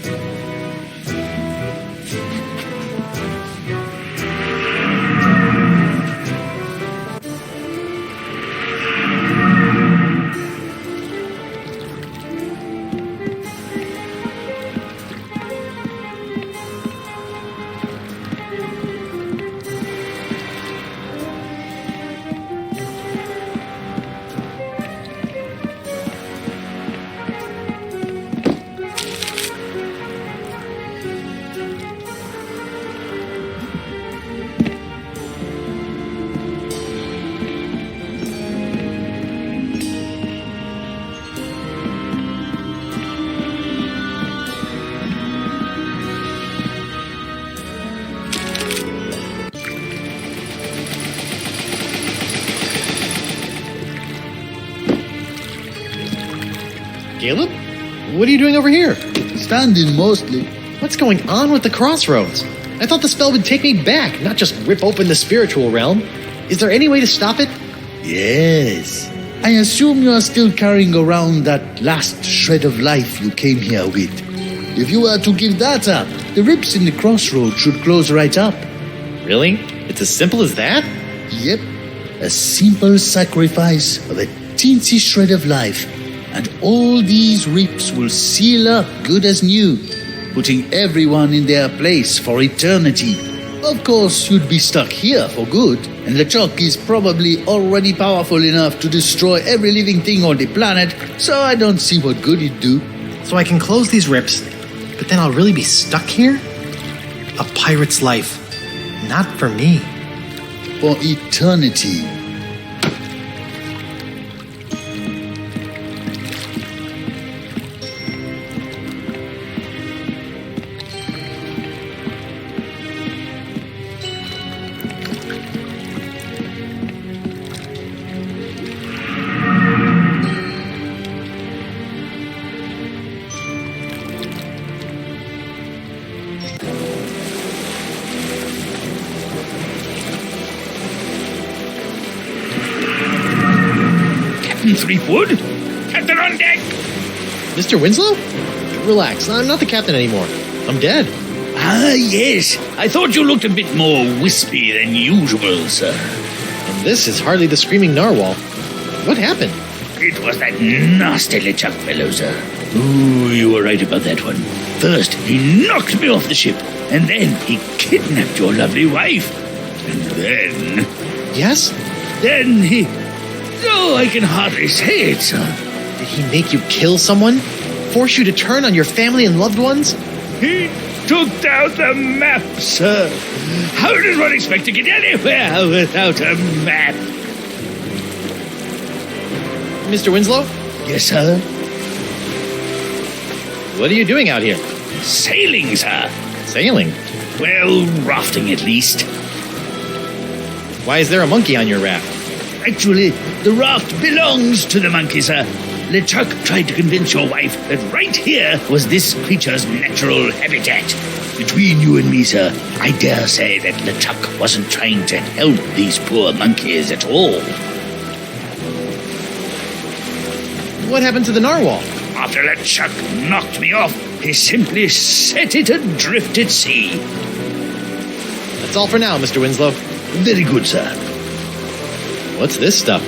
Caleb? What are you doing over here? Standing mostly. What's going on with the crossroads? I thought the spell would take me back, not just rip open the spiritual realm. Is there any way to stop it? Yes. I assume you are still carrying around that last shred of life you came here with. If you were to give that up, the rips in the crossroads should close right up. Really? It's as simple as that? Yep. A simple sacrifice of a teensy shred of life, and all these rips will seal up good as new, putting everyone in their place for eternity. Of course, you'd be stuck here for good, and LeChuck is probably already powerful enough to destroy every living thing on the planet, so I don't see what good it'd do. So I can close these rips, but then I'll really be stuck here? A pirate's life. Not for me. For eternity. Captain Threepwood? Captain on deck! Mr. Winslow? Relax, I'm not the captain anymore. I'm dead. Ah, yes. I thought you looked a bit more wispy than usual, sir. And this is hardly the screaming narwhal. What happened? It was that nasty LeChuck fellow, sir. Ooh, you were right about that one. First, he knocked me off the ship, and then he kidnapped your lovely wife. And then... Yes? Then he... Oh, I can hardly say it, sir. Did he make you kill someone? Force you to turn on your family and loved ones? He took down the map, sir. How does one expect to get anywhere without a map? Mr. Winslow? Yes, sir? What are you doing out here? Sailing, sir. Sailing? Well, rafting at least. Why is there a monkey on your raft? Actually, the raft belongs to the monkey, sir. LeChuck tried to convince your wife that right here was this creature's natural habitat. Between you and me, sir, I dare say that LeChuck wasn't trying to help these poor monkeys at all. What happened to the narwhal? After LeChuck knocked me off, he simply set it adrift at sea. That's all for now, Mr. Winslow. Very good, sir. What's this stuff?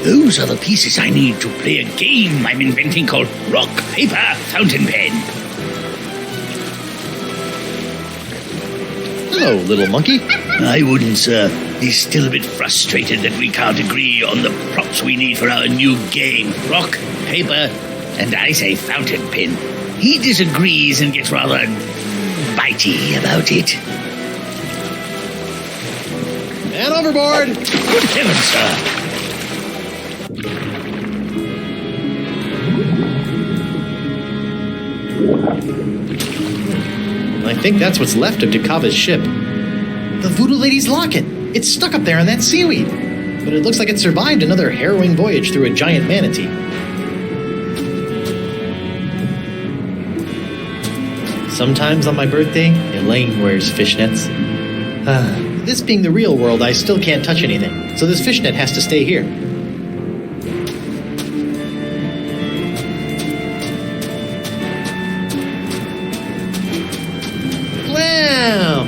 Those are the pieces I need to play a game I'm inventing called Rock, Paper, Fountain Pen. Hello, little monkey. I wouldn't, sir. He's still a bit frustrated that we can't agree on the props we need for our new game. Rock, paper, and I say fountain pen. He disagrees and gets rather bitey about it. Man overboard! Good heavens, sir. I think that's what's left of Dakava's ship. The Voodoo Lady's locket. It's stuck up there in that seaweed. But it looks like it survived another harrowing voyage through a giant manatee. Sometimes on my birthday, Elaine wears fishnets. This being the real world, I still can't touch anything. So this fishnet has to stay here. Wow!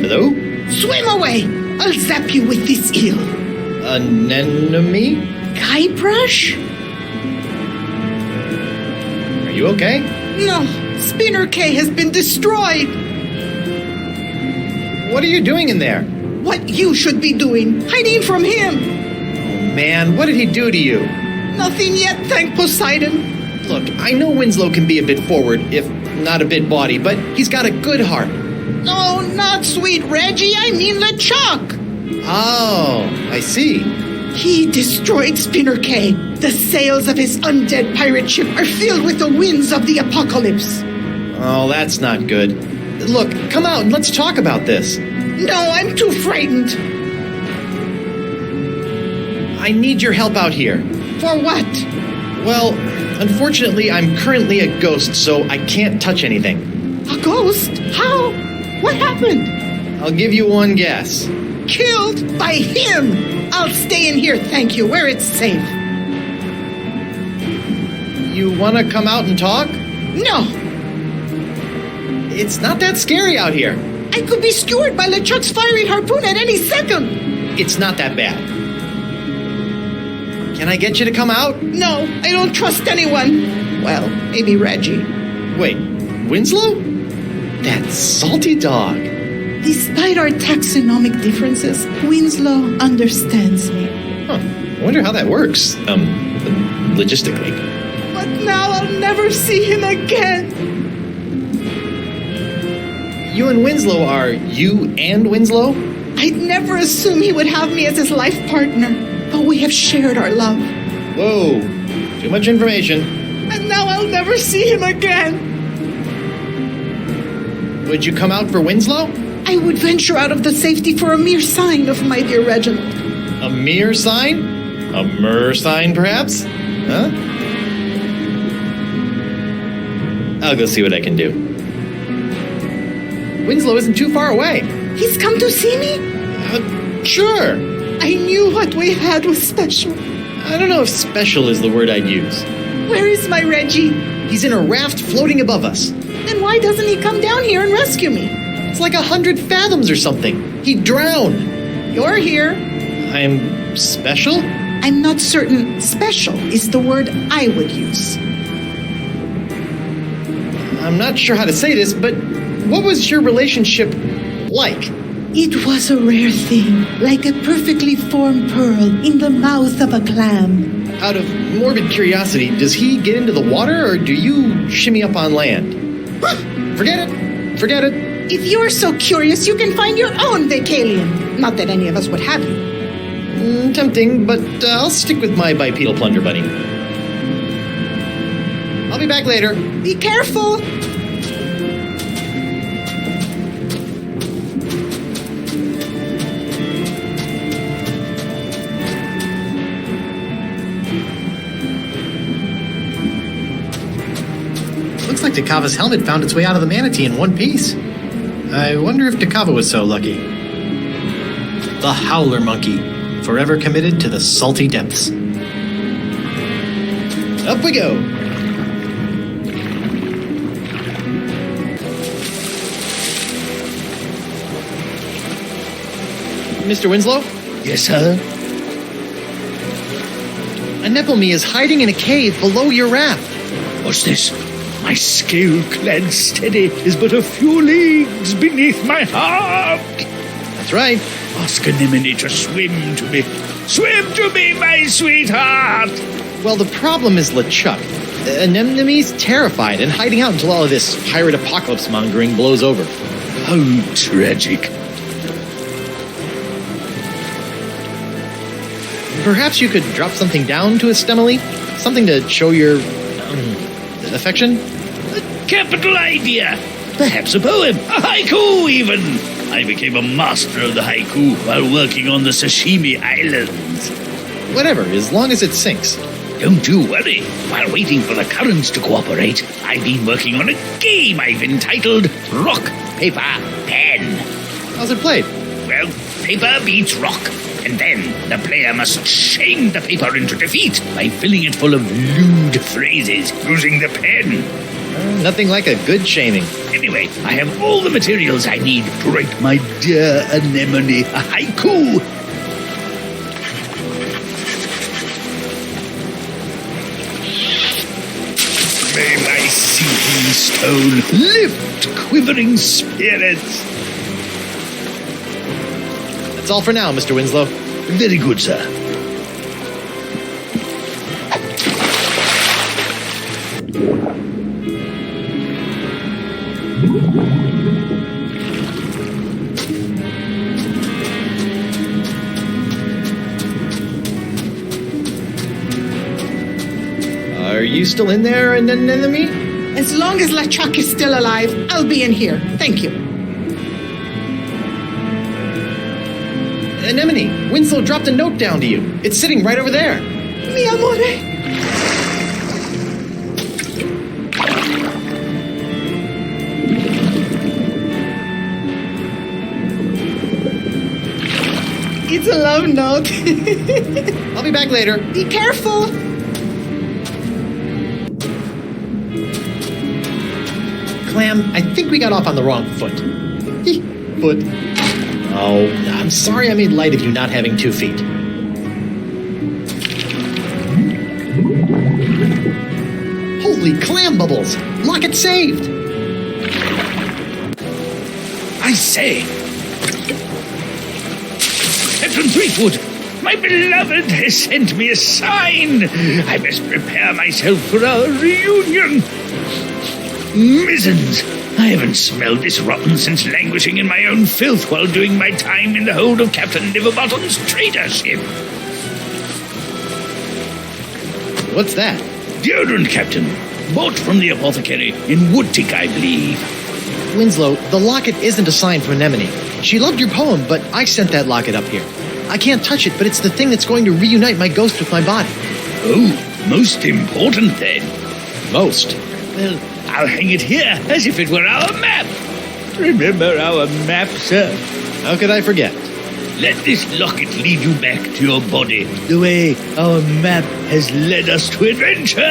Hello? Swim away! I'll zap you with this eel. Anemone? Guybrush? Are you okay? No, Spinner K has been destroyed. What are you doing in there? What you should be doing, hiding from him. Oh man, what did he do to you? Nothing yet, thank Poseidon. Look, I know Winslow can be a bit forward, if not a bit bawdy, but he's got a good heart. No, not sweet Reggie, I mean LeChuck. Oh, I see. He destroyed Spinner K. The sails of his undead pirate ship are filled with the winds of the apocalypse. Oh, that's not good. Look, come out and let's talk about this. No, I'm too frightened. I need your help out here. For what? Well, unfortunately, I'm currently a ghost, so I can't touch anything. A ghost? How? What happened? I'll give you one guess. Killed by him. I'll stay in here, thank you, where it's safe. You want to come out and talk? No. It's not that scary out here. I could be skewered by LeChuck's fiery harpoon at any second. It's not that bad. Can I get you to come out? No, I don't trust anyone. Well, maybe Reggie. Wait, Winslow? That salty dog. Despite our taxonomic differences, Winslow understands me. Huh. I wonder how that works. Logistically. But now I'll never see him again. You and Winslow are you and Winslow? I'd never assume he would have me as his life partner, but we have shared our love. Whoa, too much information. And now I'll never see him again. Would you come out for Winslow? I would venture out of the safety for a mere sign of my dear Reginald. A mere sign? A mer sign, perhaps? Huh? I'll go see what I can do. Winslow isn't too far away. He's come to see me? Sure. I knew what we had was special. I don't know if special is the word I'd use. Where is my Reggie? He's in a raft floating above us. Then why doesn't he come down here and rescue me? It's like 100 fathoms or something. He'd drown. You're here. I'm special? I'm not certain special is the word I would use. I'm not sure how to say this, but what was your relationship like? It was a rare thing, like a perfectly formed pearl in the mouth of a clam. Out of morbid curiosity, does he get into the water or do you shimmy up on land? Forget it. Forget it. If you're so curious, you can find your own Vacalion. Not that any of us would have you. Tempting, but I'll stick with my bipedal plunder buddy. I'll be back later. Be careful. Looks like Takava's helmet found its way out of the manatee in one piece. I wonder if Takava was so lucky. The Howler Monkey, forever committed to the salty depths. Up we go. Mr. Winslow? Yes, sir? Anemone is hiding in a cave below your raft. What's this? My scale-clad steady is but a few leagues beneath my heart. That's right. Ask Anemone to swim to me. Swim to me, my sweetheart! Well, the problem is LeChuck. Anemone's terrified and hiding out until all of this pirate apocalypse mongering blows over. How tragic. Perhaps you could drop something down to Estemily? Something to show your affection? A capital idea! Perhaps a poem, a haiku even! I became a master of the haiku while working on the Sashimi Islands. Whatever, as long as it sinks. Don't you worry. While waiting for the currents to cooperate, I've been working on a game I've entitled Rock, Paper, Pen. How's it played? Well, paper beats rock. And then the player must shame the paper into defeat by filling it full of lewd phrases using the pen. Nothing like a good shaming. Anyway, I have all the materials I need to write my dear Anemone a haiku. May my sinking stone lift quivering spirits. That's all for now, Mr. Winslow. Very good, sir. Are you still in there, Anemone? As long as LeChuck is still alive, I'll be in here. Thank you. Anemone, Winslow dropped a note down to you. It's sitting right over there. Mi amore. It's a love note. I'll be back later. Be careful. Clam, I think we got off on the wrong foot. Foot. Oh, I'm sorry I made light of you not having 2 feet. Holy clam bubbles! Locket saved! I say, Captain Threepwood, my beloved has sent me a sign. I must prepare myself for our reunion. Mizzens, I haven't smelled this rotten since languishing in my own filth while doing my time in the hold of Captain Liverbottom's trader ship. What's that? Deodorant, Captain. Bought from the apothecary in Woodtick, I believe. Winslow, the locket isn't a sign from Anemone. She loved your poem, but I sent that locket up here. I can't touch it, but it's the thing that's going to reunite my ghost with my body. Oh, most important then. Most? Well, I'll hang it here as if it were our map. Remember our map, sir? How could I forget? Let this locket lead you back to your body, the way our map has led us to adventure.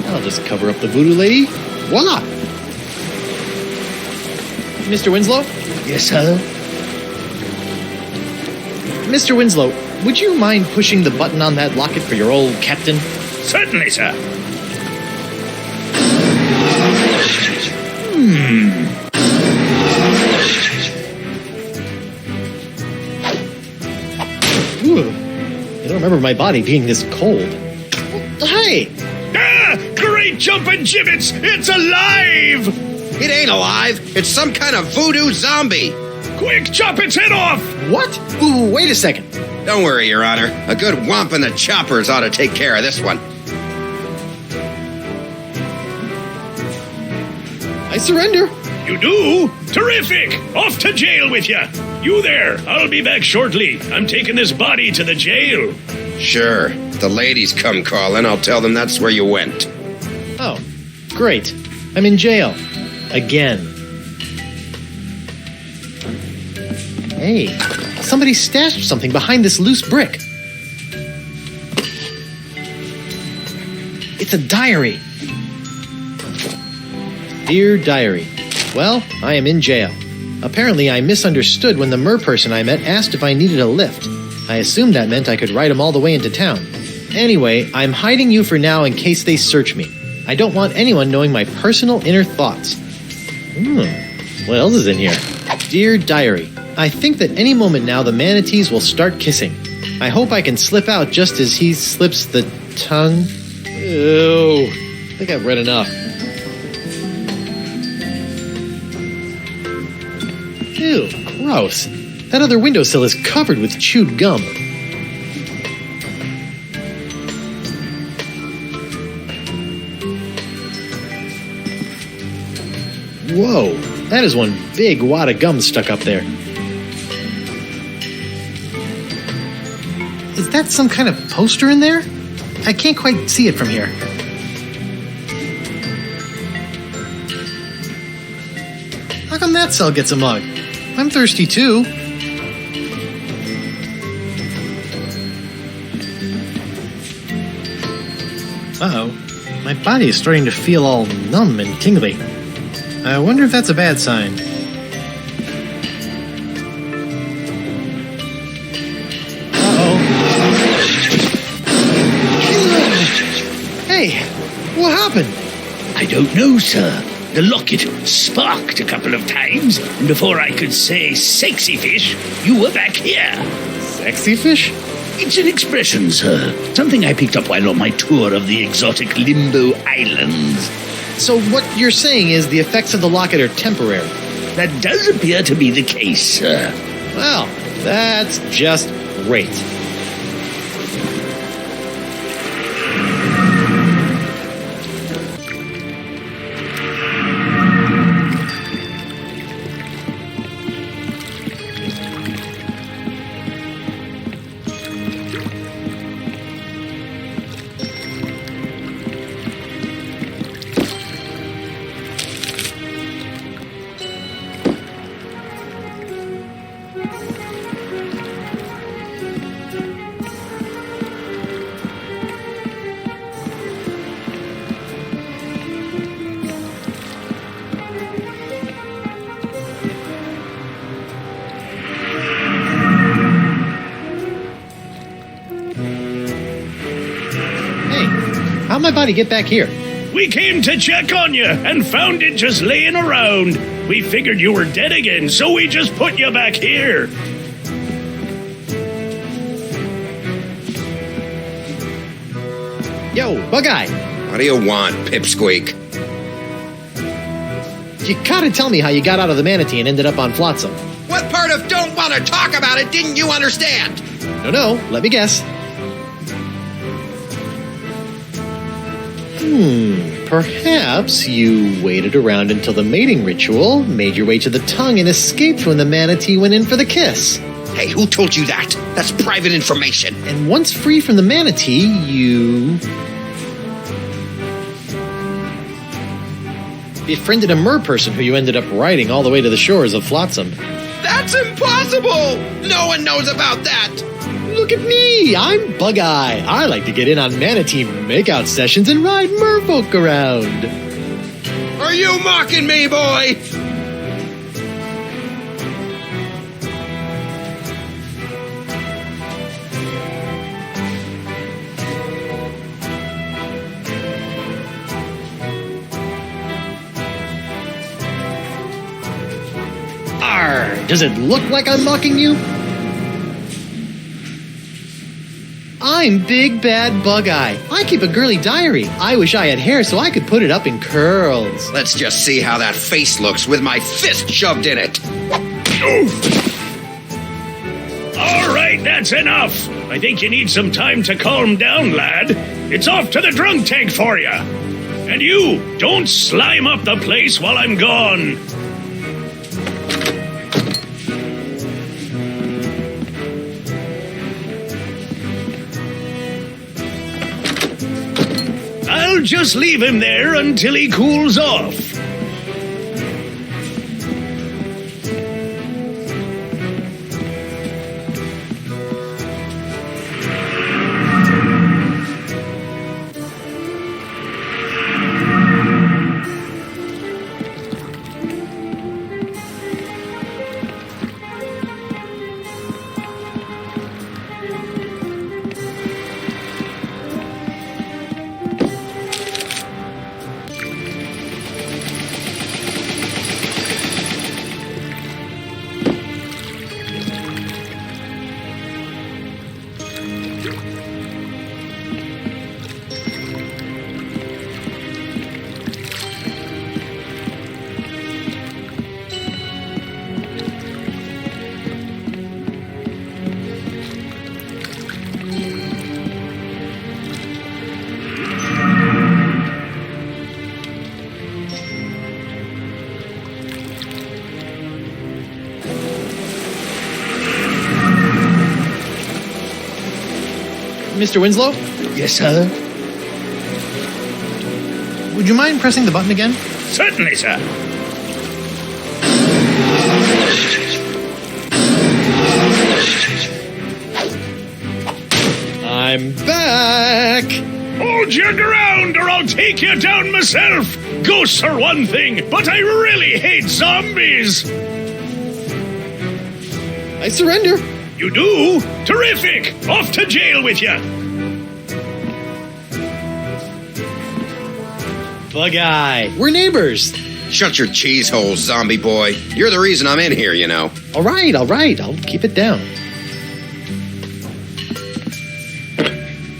I'll just cover up the voodoo lady. Voila! Mr. Winslow? Yes, sir? Mr. Winslow, would you mind pushing the button on that locket for your old captain? Certainly, sir. Ooh, I don't remember my body being this cold. Hey! Great jumping gibbets! It's alive! It ain't alive. It's some kind of voodoo zombie. Quick, chop its head off! What? Ooh, wait a second. Don't worry, Your Honor. A good whomp in the choppers ought to take care of this one. I surrender. You do? Terrific! Off to jail with you! You there! I'll be back shortly. I'm taking this body to the jail. Sure. If the ladies come calling, I'll tell them that's where you went. Oh, great. I'm in jail. Again. Hey, somebody stashed something behind this loose brick. It's a diary. Dear Diary. Well, I am in jail. Apparently, I misunderstood when the mer person I met asked if I needed a lift. I assumed that meant I could ride him all the way into town. Anyway, I'm hiding you for now in case they search me. I don't want anyone knowing my personal inner thoughts. What else is in here? Dear Diary, I think that any moment now the manatees will start kissing. I hope I can slip out just as he slips the tongue. Ew. I think I've read enough. Ew, gross. That other windowsill is covered with chewed gum. Whoa, that is one big wad of gum stuck up there. Is that some kind of poster in there? I can't quite see it from here. How come that cell gets a mug? I'm thirsty too. Uh-oh. My body is starting to feel all numb and tingly. I wonder if that's a bad sign. Hey, what happened? I don't know, sir. The locket sparked a couple of times, and before I could say sexy fish, you were back here. Sexy fish? It's an expression, sir. Something I picked up while on my tour of the exotic Limbo Islands. So what you're saying is the effects of the locket are temporary? That does appear to be the case, sir. Well, that's just great. How'd my body get back here? We came to check on you and found it just laying around. We figured you were dead again, so we just put you back here. Yo, Bug-Eye! What do you want, Pipsqueak? You gotta tell me how you got out of the manatee and ended up on Flotsam. What part of don't want to talk about it didn't you understand? No, let me guess. Perhaps you waited around until the mating ritual, made your way to the tongue, and escaped when the manatee went in for the kiss. Hey, who told you that? That's private information. And once free from the manatee, you befriended a merperson who you ended up riding all the way to the shores of Flotsam. That's impossible! No one knows about that! Look at me! I'm Bug-Eye. I like to get in on manatee makeout sessions and ride merfolk around. Are you mocking me, boy? Does it look like I'm mocking you? I'm Big Bad Bug-Eye. I keep a girly diary. I wish I had hair so I could put it up in curls. Let's just see how that face looks with my fist shoved in it. All right, that's enough. I think you need some time to calm down, lad. It's off to the drunk tank for you. And you, don't slime up the place while I'm gone. I'll just leave him there until he cools off. Mr. Winslow? Yes, sir? Would you mind pressing the button again? Certainly, sir. I'm back! Hold your ground or I'll take you down myself! Ghosts are one thing, but I really hate zombies! I surrender! You do? Terrific! Off to jail with you! Bug-Eye, we're neighbors! Shut your cheese hole, zombie boy. You're the reason I'm in here, you know. All right, I'll keep it down.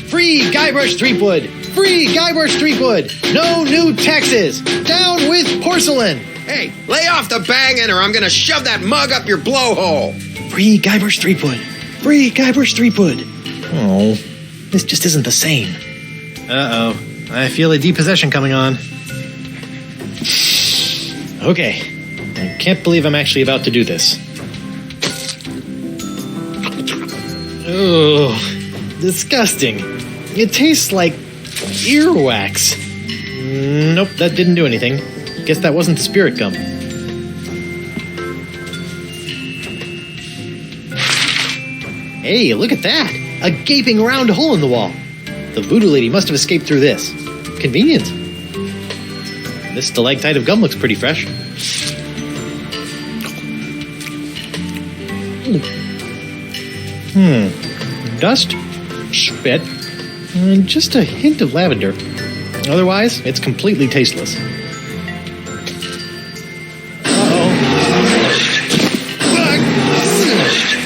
Free Guybrush Threepwood! Free Guybrush Threepwood! No new taxes! Down with porcelain! Hey, lay off the banging or I'm gonna shove that mug up your blowhole! Free Guybrush Threepwood! Free Guybrush Threepwood! Oh, this just isn't the same. Uh-oh. I feel a depossession coming on. Okay. I can't believe I'm actually about to do this. Ugh. Disgusting. It tastes like earwax. Nope, that didn't do anything. Guess that wasn't the spirit gum. Hey, look at that! A gaping round hole in the wall. The voodoo lady must have escaped through this. Convenient. This stalactite of gum looks pretty fresh. Dust, spit, and just a hint of lavender. Otherwise, it's completely tasteless.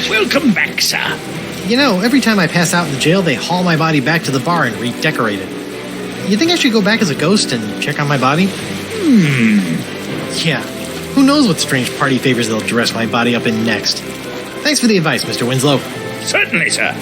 Welcome back, sir. You know, every time I pass out in the jail, they haul my body back to the bar and redecorate it. You think I should go back as a ghost and check on my body? Yeah. Who knows what strange party favors they'll dress my body up in next. Thanks for the advice, Mr. Winslow. Certainly, sir.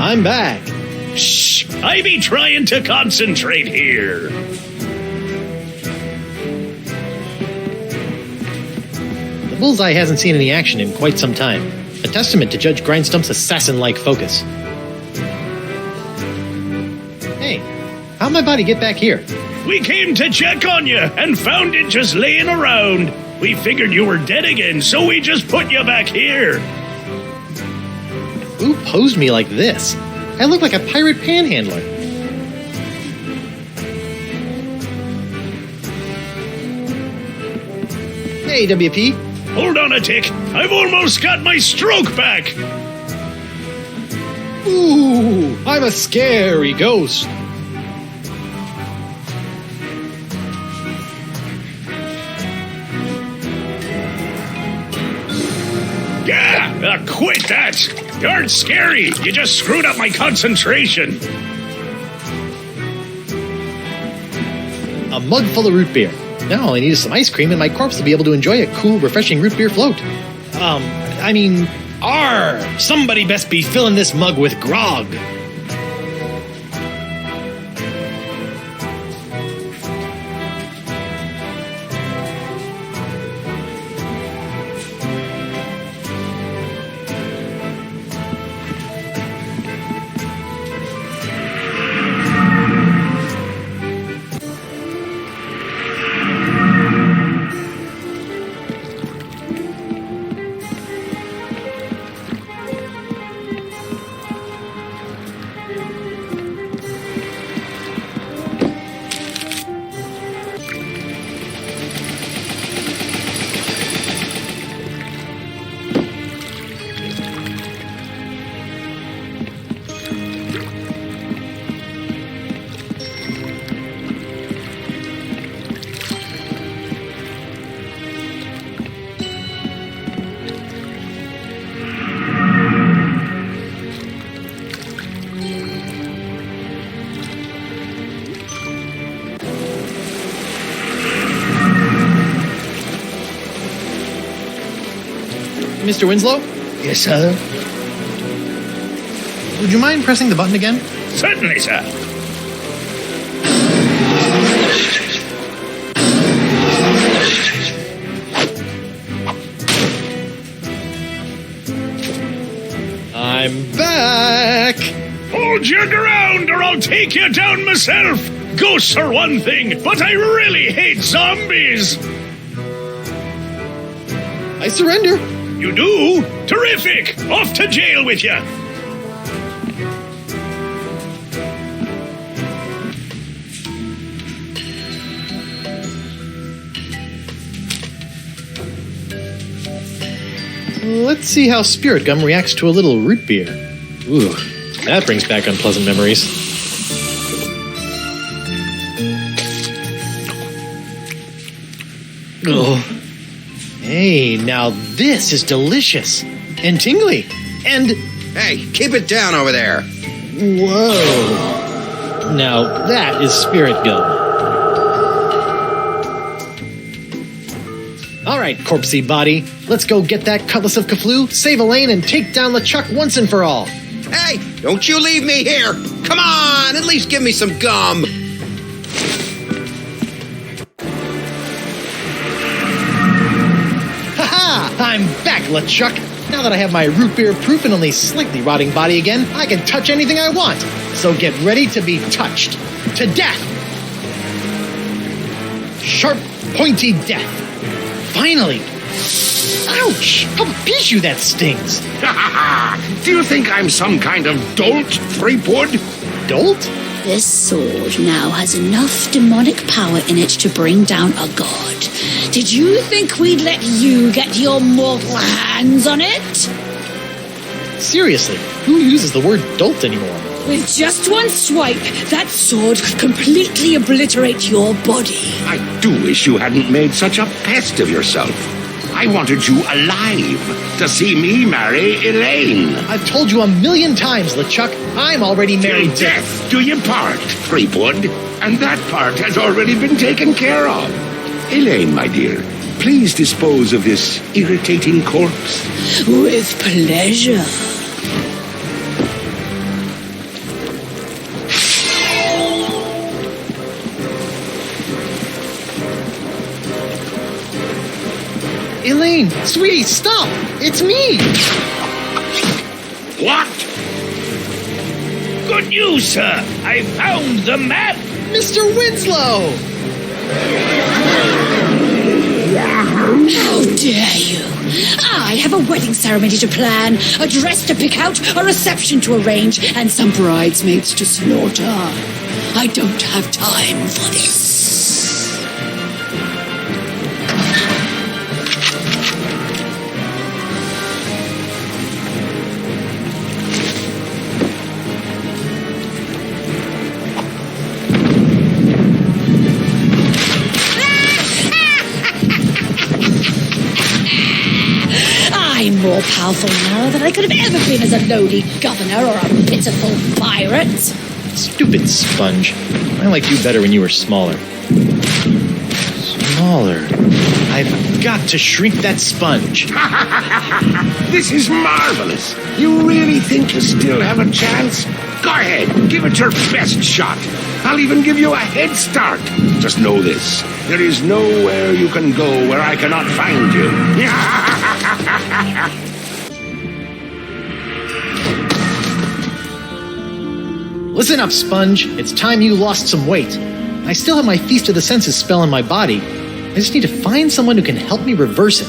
I'm back. Shh! I be trying to concentrate here. The bullseye hasn't seen any action in quite some time. A testament to Judge Grindstump's assassin-like focus. Hey, how'd my body get back here? We came to check on you and found it just laying around. We figured you were dead again, so we just put you back here. Who posed me like this? I look like a pirate panhandler. Hey, WP. Hold on a tick. I've almost got my stroke back. Ooh, I'm a scary ghost. Yeah, quit that. You aren't scary. You just screwed up my concentration. A mug full of root beer. Now all I need is some ice cream and my corpse will be able to enjoy a cool, refreshing root beer float. Somebody best be filling this mug with grog. Mr. Winslow? Yes, sir? Would you mind pressing the button again? Certainly, sir. I'm back! Hold your ground or I'll take you down myself! Ghosts are one thing, but I really hate zombies! I surrender! You do? Terrific! Off to jail with you! Let's see how Spirit Gum reacts to a little root beer. Ooh, that brings back unpleasant memories. Oh. Hey, now this is delicious. And tingly. And... Hey, keep it down over there. Whoa. Now that is Spirit Gum. Alright, corpsey body. Let's go get that Cutlass of Cthulhu, save Elaine, and take down LeChuck once and for all. Hey, don't you leave me here. Come on, at least give me some gum. I'm back, LeChuck! Now that I have my root beer proof and only slightly rotting body again, I can touch anything I want. So get ready to be touched. To death! Sharp, pointy death. Finally! Ouch! How pichu that stings! Do you think I'm some kind of dolt, Threepwood? Dolt? This sword now has enough demonic power in it to bring down a god. Did you think we'd let you get your mortal hands on it? Seriously, who uses the word dolt anymore? With just one swipe, that sword could completely obliterate your body. I do wish you hadn't made such a pest of yourself. I wanted you alive to see me marry Elaine. I've told you 1,000,000 times, LeChuck. I'm already married Till death do you part, Threepwood. And that part has already been taken care of. Elaine, my dear, please dispose of this irritating corpse. With pleasure. Elaine, sweetie, stop! It's me! What? Good news, sir. I found the map. Mr. Winslow! How dare you! I have a wedding ceremony to plan, a dress to pick out, a reception to arrange, and some bridesmaids to slaughter. I don't have time for this. I'm more powerful now than I could have ever been as a lowly governor or a pitiful pirate. Stupid sponge. I liked you better when you were smaller. Smaller. I've got to shrink that sponge. This is marvelous. You really think you still have a chance? Go ahead, give it your best shot. I'll even give you a head start. Just know this. There is nowhere you can go where I cannot find you. Listen up, Sponge. It's time you lost some weight. I still have my Feast of the Senses spell in my body. I just need to find someone who can help me reverse it.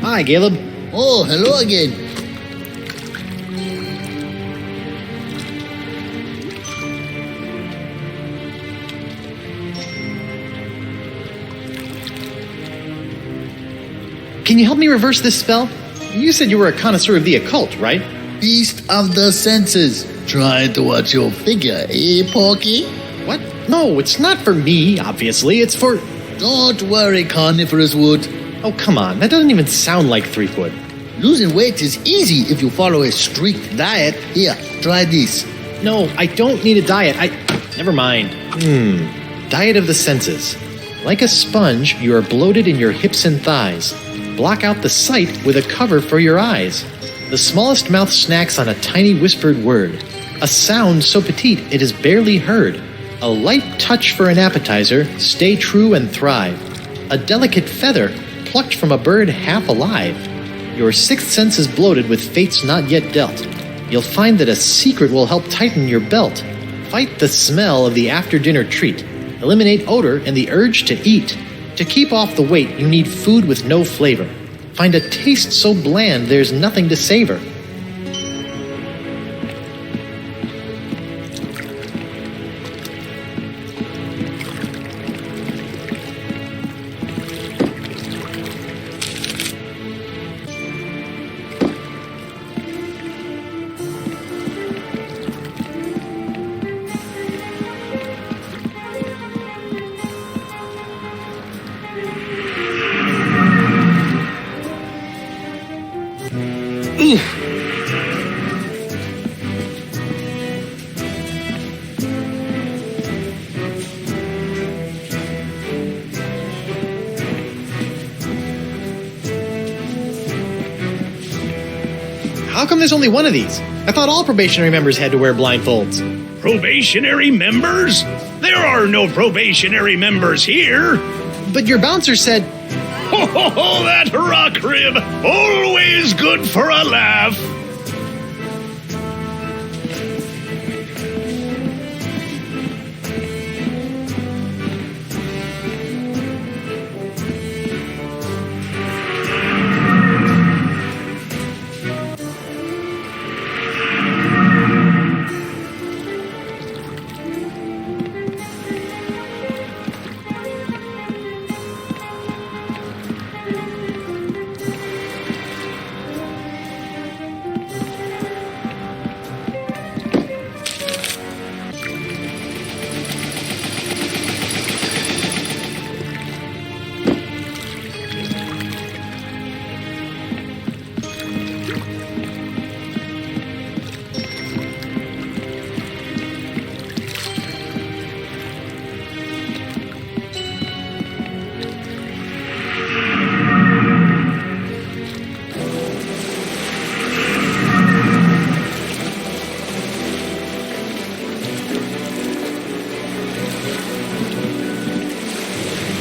Hi, Caleb. Oh, hello again. Can you help me reverse this spell? You said you were a connoisseur of the occult, right? Feast of the Senses. Trying to watch your figure, eh, Porky? What? No, it's not for me, obviously. It's for... Don't worry, Carnivorous Wood. Oh, come on. That doesn't even sound like Threepwood. Losing weight is easy if you follow a strict diet. Here, try this. No, I don't need a diet. Never mind. Diet of the senses. Like a sponge, you are bloated in your hips and thighs. Block out the sight with a cover for your eyes. The smallest mouth snacks on a tiny whispered word. A sound so petite it is barely heard. A light touch for an appetizer. Stay true and thrive. A delicate feather plucked from a bird half alive. Your sixth sense is bloated with fates not yet dealt. You'll find that a secret will help tighten your belt. Fight the smell of the after-dinner treat. Eliminate odor and the urge to eat. To keep off the weight, you need food with no flavor. Find a taste so bland there's nothing to savor. How come there's only one of these? I thought all probationary members had to wear blindfolds. Probationary members? There are no probationary members here. But your bouncer said... Ho ho ho, that rock rib! Always good for a laugh!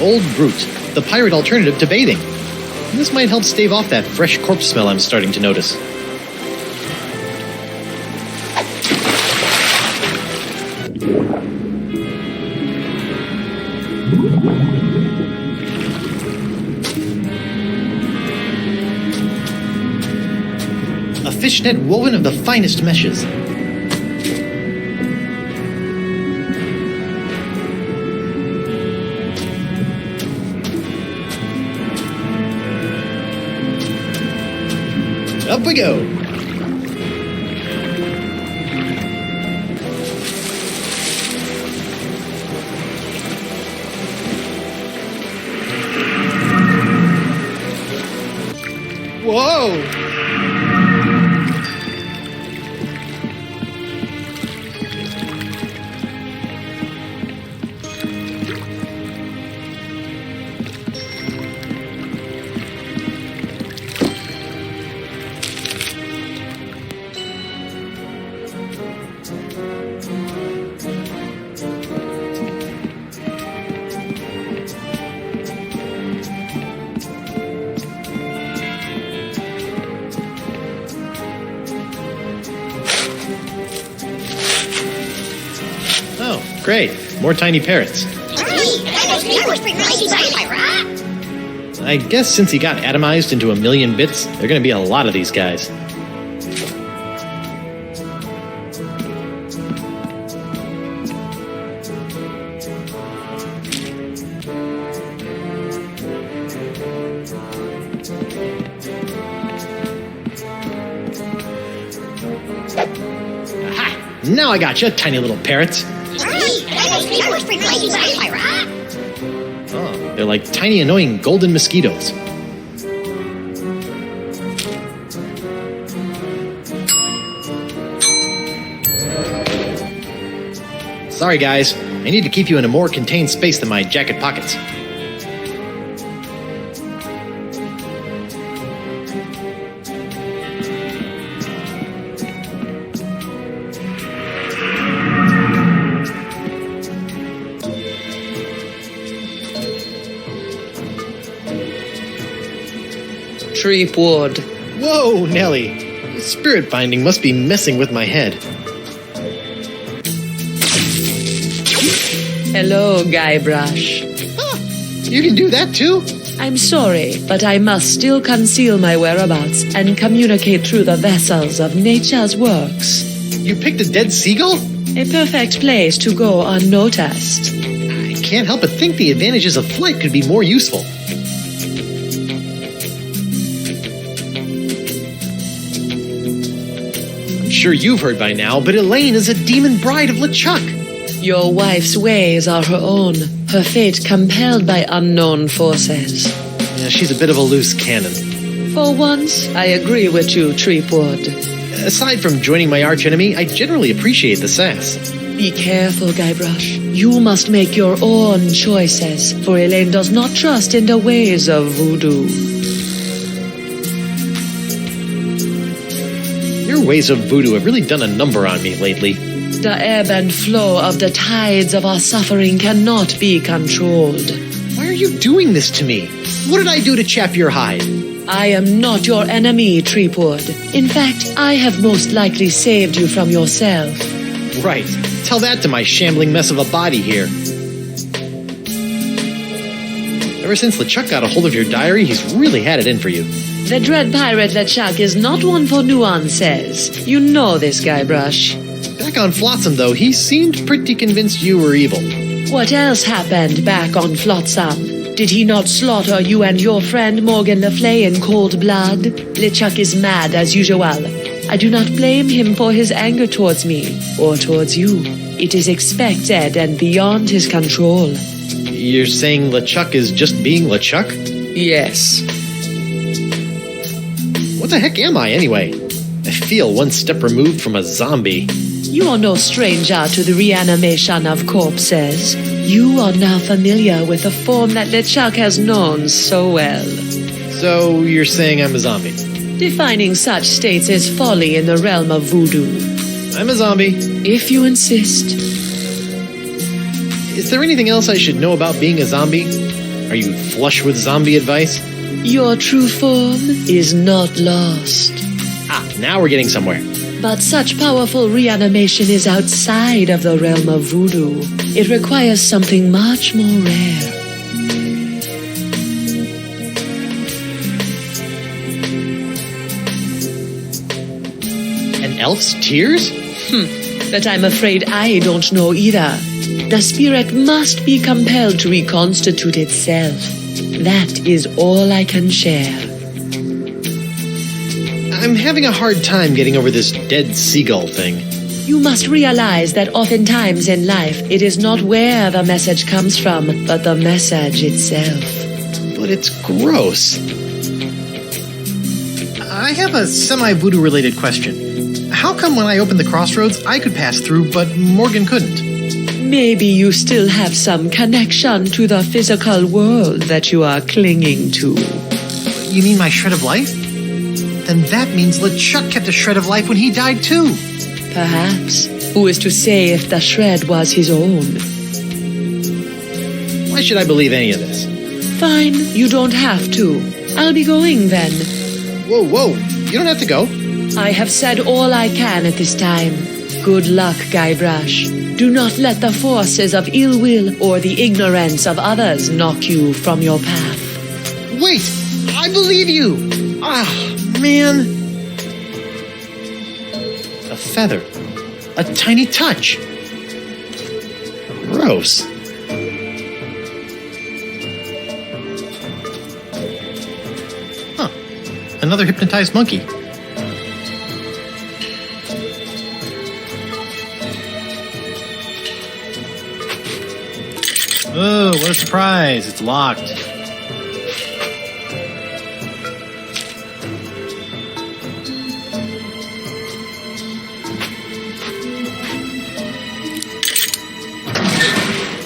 Old Brute, the pirate alternative to bathing. This might help stave off that fresh corpse smell I'm starting to notice. A fishnet woven of the finest meshes. Up we go. Whoa! Oh, great. More tiny parrots. I guess since he got atomized into a million bits, there are going to be a lot of these guys. Aha! Now I got you, tiny little parrots. Oh, they're like tiny, annoying golden mosquitoes. Sorry, guys. I need to keep you in a more contained space than my jacket pockets. Threepwood. Whoa, Nellie. Spirit binding must be messing with my head. Hello, Guybrush. You can do that too? I'm sorry, but I must still conceal my whereabouts and communicate through the vessels of nature's works. You picked a dead seagull? A perfect place to go unnoticed. I can't help but think the advantages of flight could be more useful. Sure you've heard by now, but Elaine is a demon bride of LeChuck. Your wife's ways are her own, her fate compelled by unknown forces. Yeah, she's a bit of a loose cannon. For once, I agree with you, Threepwood. Aside from joining my archenemy, I generally appreciate the sass. Be careful, Guybrush. You must make your own choices, for Elaine does not trust in the ways of voodoo. Your ways of voodoo have really done a number on me lately. The ebb and flow of the tides of our suffering cannot be controlled. Why are you doing this to me? What did I do to chap your hide? I am not your enemy, Threepwood. In fact, I have most likely saved you from yourself. Right. Tell that to my shambling mess of a body here. Ever since LeChuck got a hold of your diary, he's really had it in for you. The dread pirate LeChuck is not one for nuances. You know this, Guybrush. Back on Flotsam, though, he seemed pretty convinced you were evil. What else happened back on Flotsam? Did he not slaughter you and your friend Morgan Le Fay in cold blood? LeChuck is mad as usual. I do not blame him for his anger towards me, or towards you. It is expected and beyond his control. You're saying LeChuck is just being LeChuck? Yes. What the heck am I, anyway? I feel one step removed from a zombie. You are no stranger to the reanimation of corpses. You are now familiar with the form that LeChuck has known so well. So you're saying I'm a zombie? Defining such states is folly in the realm of voodoo. I'm a zombie. If you insist. Is there anything else I should know about being a zombie? Are you flush with zombie advice? Your true form is not lost. Ah, now we're getting somewhere. But such powerful reanimation is outside of the realm of voodoo. It requires something much more rare. An elf's tears? But I'm afraid I don't know either. The spirit must be compelled to reconstitute itself. That is all I can share. I'm having a hard time getting over this dead seagull thing. You must realize that oftentimes in life, it is not where the message comes from, but the message itself. But it's gross. I have a semi-voodoo related question. How come when I opened the crossroads, I could pass through, but Morgan couldn't? Maybe you still have some connection to the physical world that you are clinging to. You mean my shred of life? Then that means LeChuck kept a shred of life when he died too. Perhaps. Who is to say if the shred was his own? Why should I believe any of this? Fine, you don't have to. I'll be going then. Whoa, you don't have to go. I have said all I can at this time. Good luck, Guybrush. Do not let the forces of ill will or the ignorance of others knock you from your path. Wait! I believe you! Ah, man. A feather. A tiny touch. Gross. Huh. Another hypnotized monkey. Oh, what a surprise. It's locked.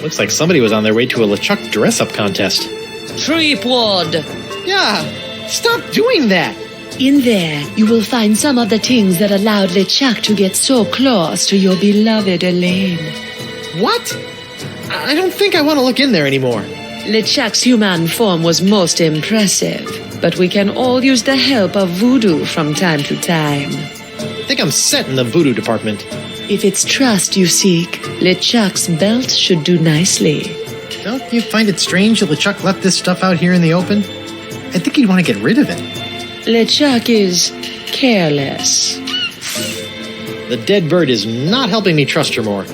Looks like somebody was on their way to a LeChuck dress-up contest. Threepwood! Yeah! Stop doing that! In there, you will find some of the things that allowed LeChuck to get so close to your beloved Elaine. What? I don't think I want to look in there anymore. LeChuck's human form was most impressive, but we can all use the help of voodoo from time to time. I think I'm set in the voodoo department. If it's trust you seek, LeChuck's belt should do nicely. Don't you find it strange that LeChuck left this stuff out here in the open? I think he'd want to get rid of it. LeChuck is careless. The dead bird is not helping me trust her more.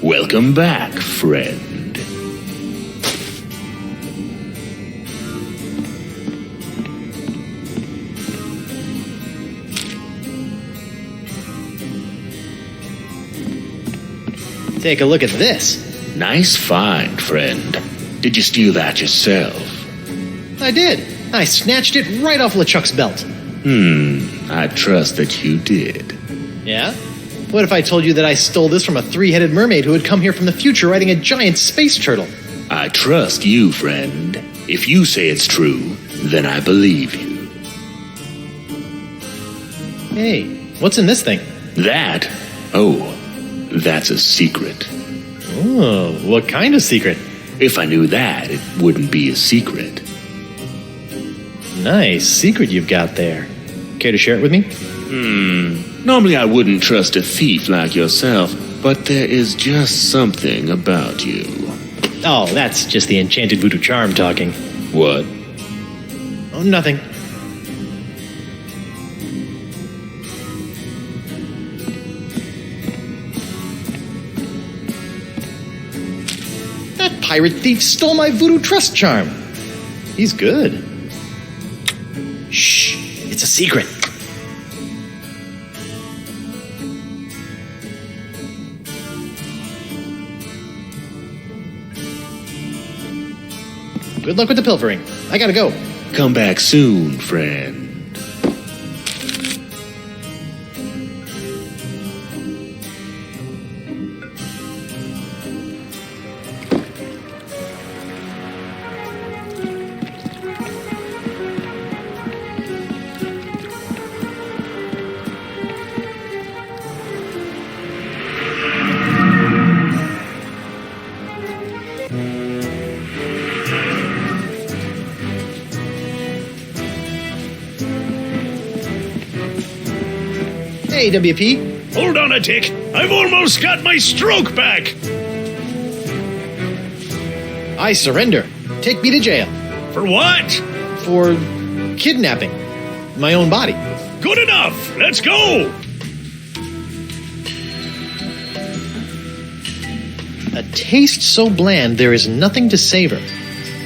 Welcome back, friend. Take a look at this. Nice find, friend. Did you steal that yourself? I did. I snatched it right off LeChuck's belt. I trust that you did. Yeah? What if I told you that I stole this from a three-headed mermaid who had come here from the future riding a giant space turtle? I trust you, friend. If you say it's true, then I believe you. Hey, what's in this thing? That? Oh, that's a secret. Oh, what kind of secret? If I knew that, it wouldn't be a secret. Nice secret you've got there. Care to share it with me? Normally I wouldn't trust a thief like yourself, but there is just something about you. Oh, that's just the enchanted voodoo charm talking. What? Oh, nothing. That pirate thief stole my voodoo trust charm. He's good. Shh, it's It's a secret. Good luck with the pilfering. I gotta go. Come back soon, friend. Hey, WP. Hold on a tick. I've almost got my stroke back. I surrender. Take me to jail. For what? For kidnapping my own body. Good enough. Let's go. A taste so bland there is nothing to savor.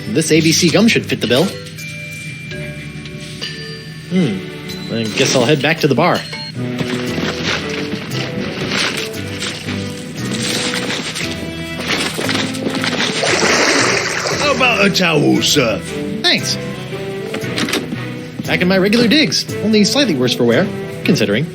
This ABC gum should fit the bill. I guess I'll head back to the bar. How about a towel, sir? Thanks. Back in my regular digs, only slightly worse for wear, considering.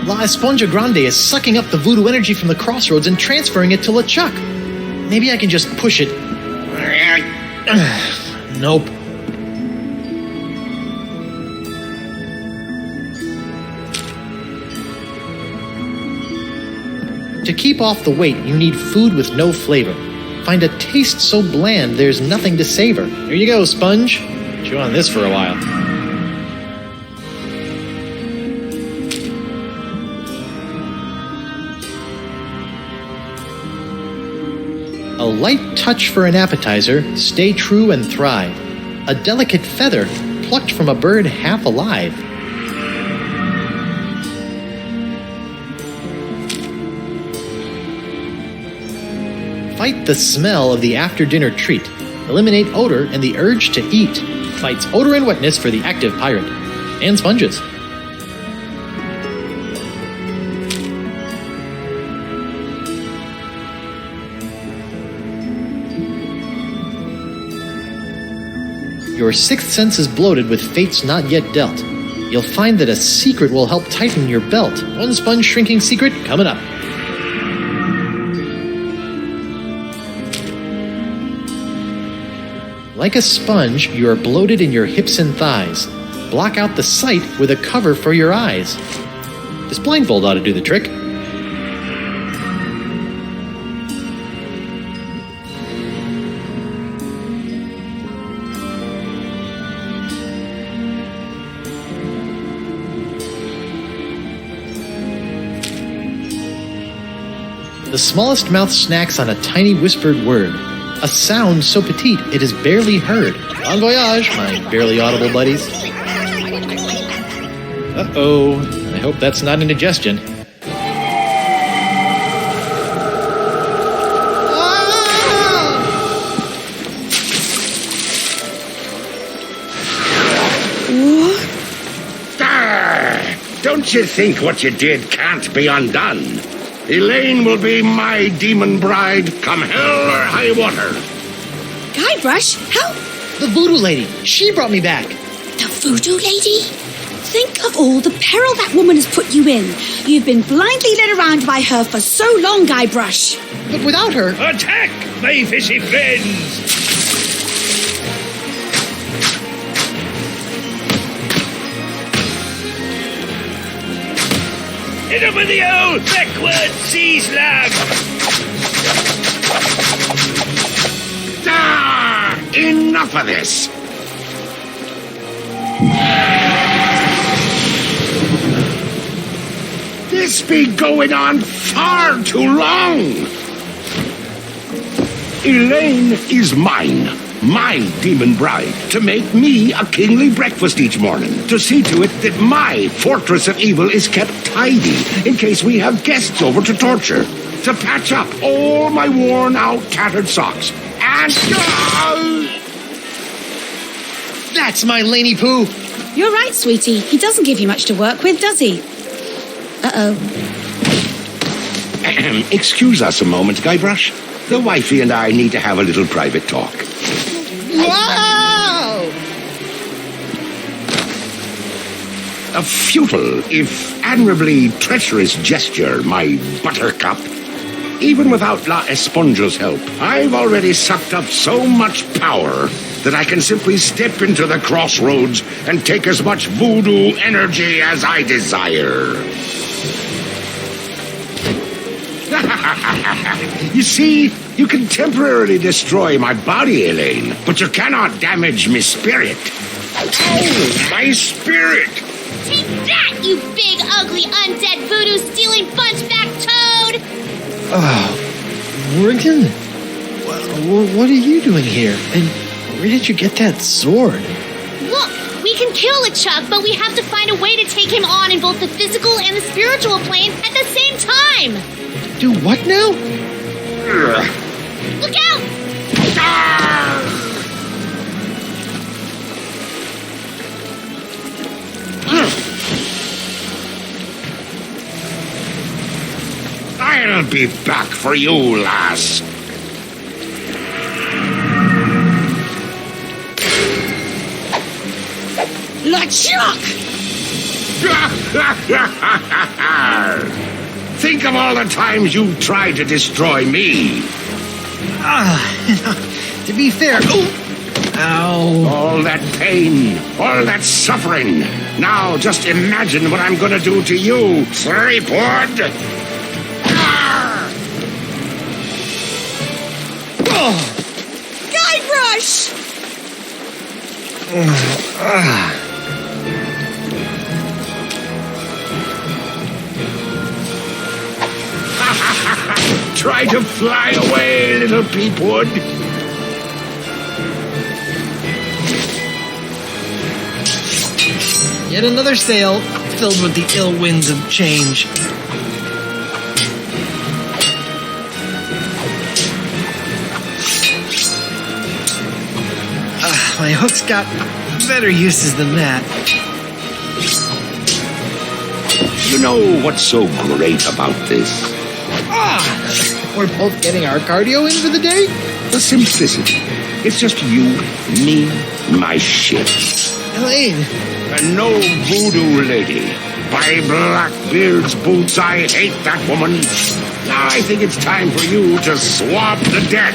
La Esponja Grande is sucking up the voodoo energy from the crossroads and transferring it to LeChuck. Maybe I can just push it. Nope. To keep off the weight, you need food with no flavor. Find a taste so bland there's nothing to savor. Here you go, Sponge. Chew on this for a while. A light touch for an appetizer, stay true and thrive. A delicate feather plucked from a bird half alive. Fight the smell of the after-dinner treat. Eliminate odor and the urge to eat. Fights odor and wetness for the active pirate. And sponges. Your sixth sense is bloated with fates not yet dealt. You'll find that a secret will help tighten your belt. One sponge shrinking secret coming up. Like a sponge, you are bloated in your hips and thighs. Block out the sight with a cover for your eyes. This blindfold ought to do the trick. The smallest mouth snacks on a tiny whispered word. A sound so petite it is barely heard. Bon voyage, my barely audible buddies. Uh-oh. I hope that's not indigestion. Don't you think what you did can't be undone? Elaine will be my demon bride, come hell or high water. Guybrush, how? The voodoo lady. She brought me back. The voodoo lady? Think of all the peril that woman has put you in. You've been blindly led around by her for so long, Guybrush. But without her... Attack, my fishy friends! Hit him with the old backward sea slug! Enough of this! This be going on far too long! Elaine is mine, my demon bride, to make me a kingly breakfast each morning, to see to it that my fortress of evil is kept tidy in case we have guests over to torture, to patch up all my worn-out, tattered socks, and... That's my Laney Poo! You're right, sweetie. He doesn't give you much to work with, does he? Uh-oh. Excuse us a moment, Guybrush. The wifey and I need to have a little private talk. Wow! A futile, if admirably treacherous gesture, my buttercup. Even without La Esponja's help, I've already sucked up so much power that I can simply step into the crossroads and take as much voodoo energy as I desire. You see, you can temporarily destroy my body, Elaine, but you cannot damage my spirit. Oh, my spirit! Take that, you big, ugly, undead, voodoo-stealing bunchback toad! Oh, Morgan? What are you doing here? And where did you get that sword? Look, we can kill LeChuck, but we have to find a way to take him on in both the physical and the spiritual plane at the same time! Do what now? Look out! I'll be back for you, lass. LeChuck! Think of all the times you tried to destroy me. To be fair... Ow. All that pain, all that suffering. Now just imagine what I'm gonna do to you, Threepwood. Guybrush! Try to fly away, little peepwood. Yet another sail filled with the ill winds of change. My hook's got better uses than that. You know what's so great about this? We're both getting our cardio in for the day? The simplicity. It's just you, me, my ship. Elaine. And no voodoo lady. By Blackbeard's boots, I hate that woman. Now I think it's time for you to swab the deck.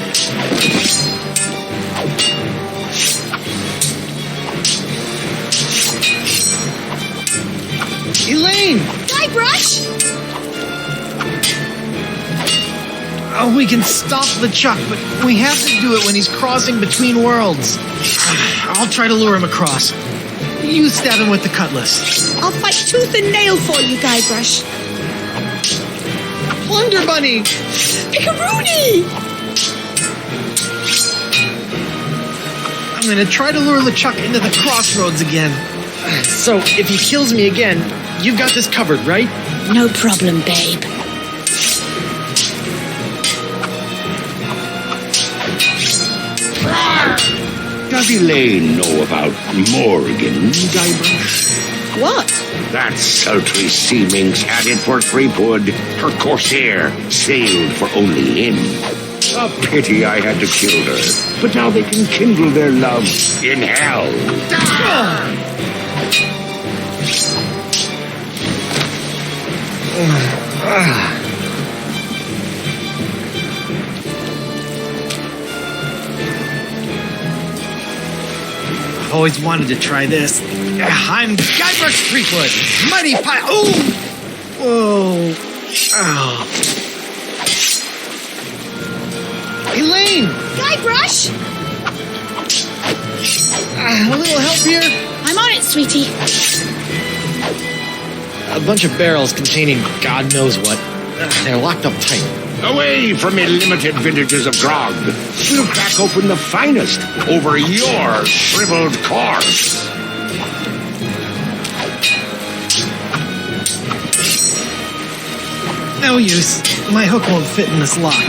Elaine! Guybrush! Oh, we can stop LeChuck, but we have to do it when he's crossing between worlds. I'll try to lure him across. You stab him with the cutlass. I'll fight tooth and nail for you, Guybrush. Plunder Bunny! Pickaroonie! I'm gonna try to lure LeChuck into the crossroads again. So, if he kills me again, you've got this covered, right? No problem, babe. Does Elaine know about Morgan, Guybrush? What? That sultry sea minx had it for Threepwood. Her corsair sailed for only him. A pity I had to kill her. But now they can kindle their love in hell. Always wanted to try this. I'm Guybrush Threepwood, mighty pie. Oh! Whoa! Oh. Elaine! Guybrush! A little help here? I'm on it, sweetie. A bunch of barrels containing God knows what. They're locked up tight. Away from limited vintages of grog. We'll crack open the finest over your shriveled corpse. No use. My hook won't fit in this lock.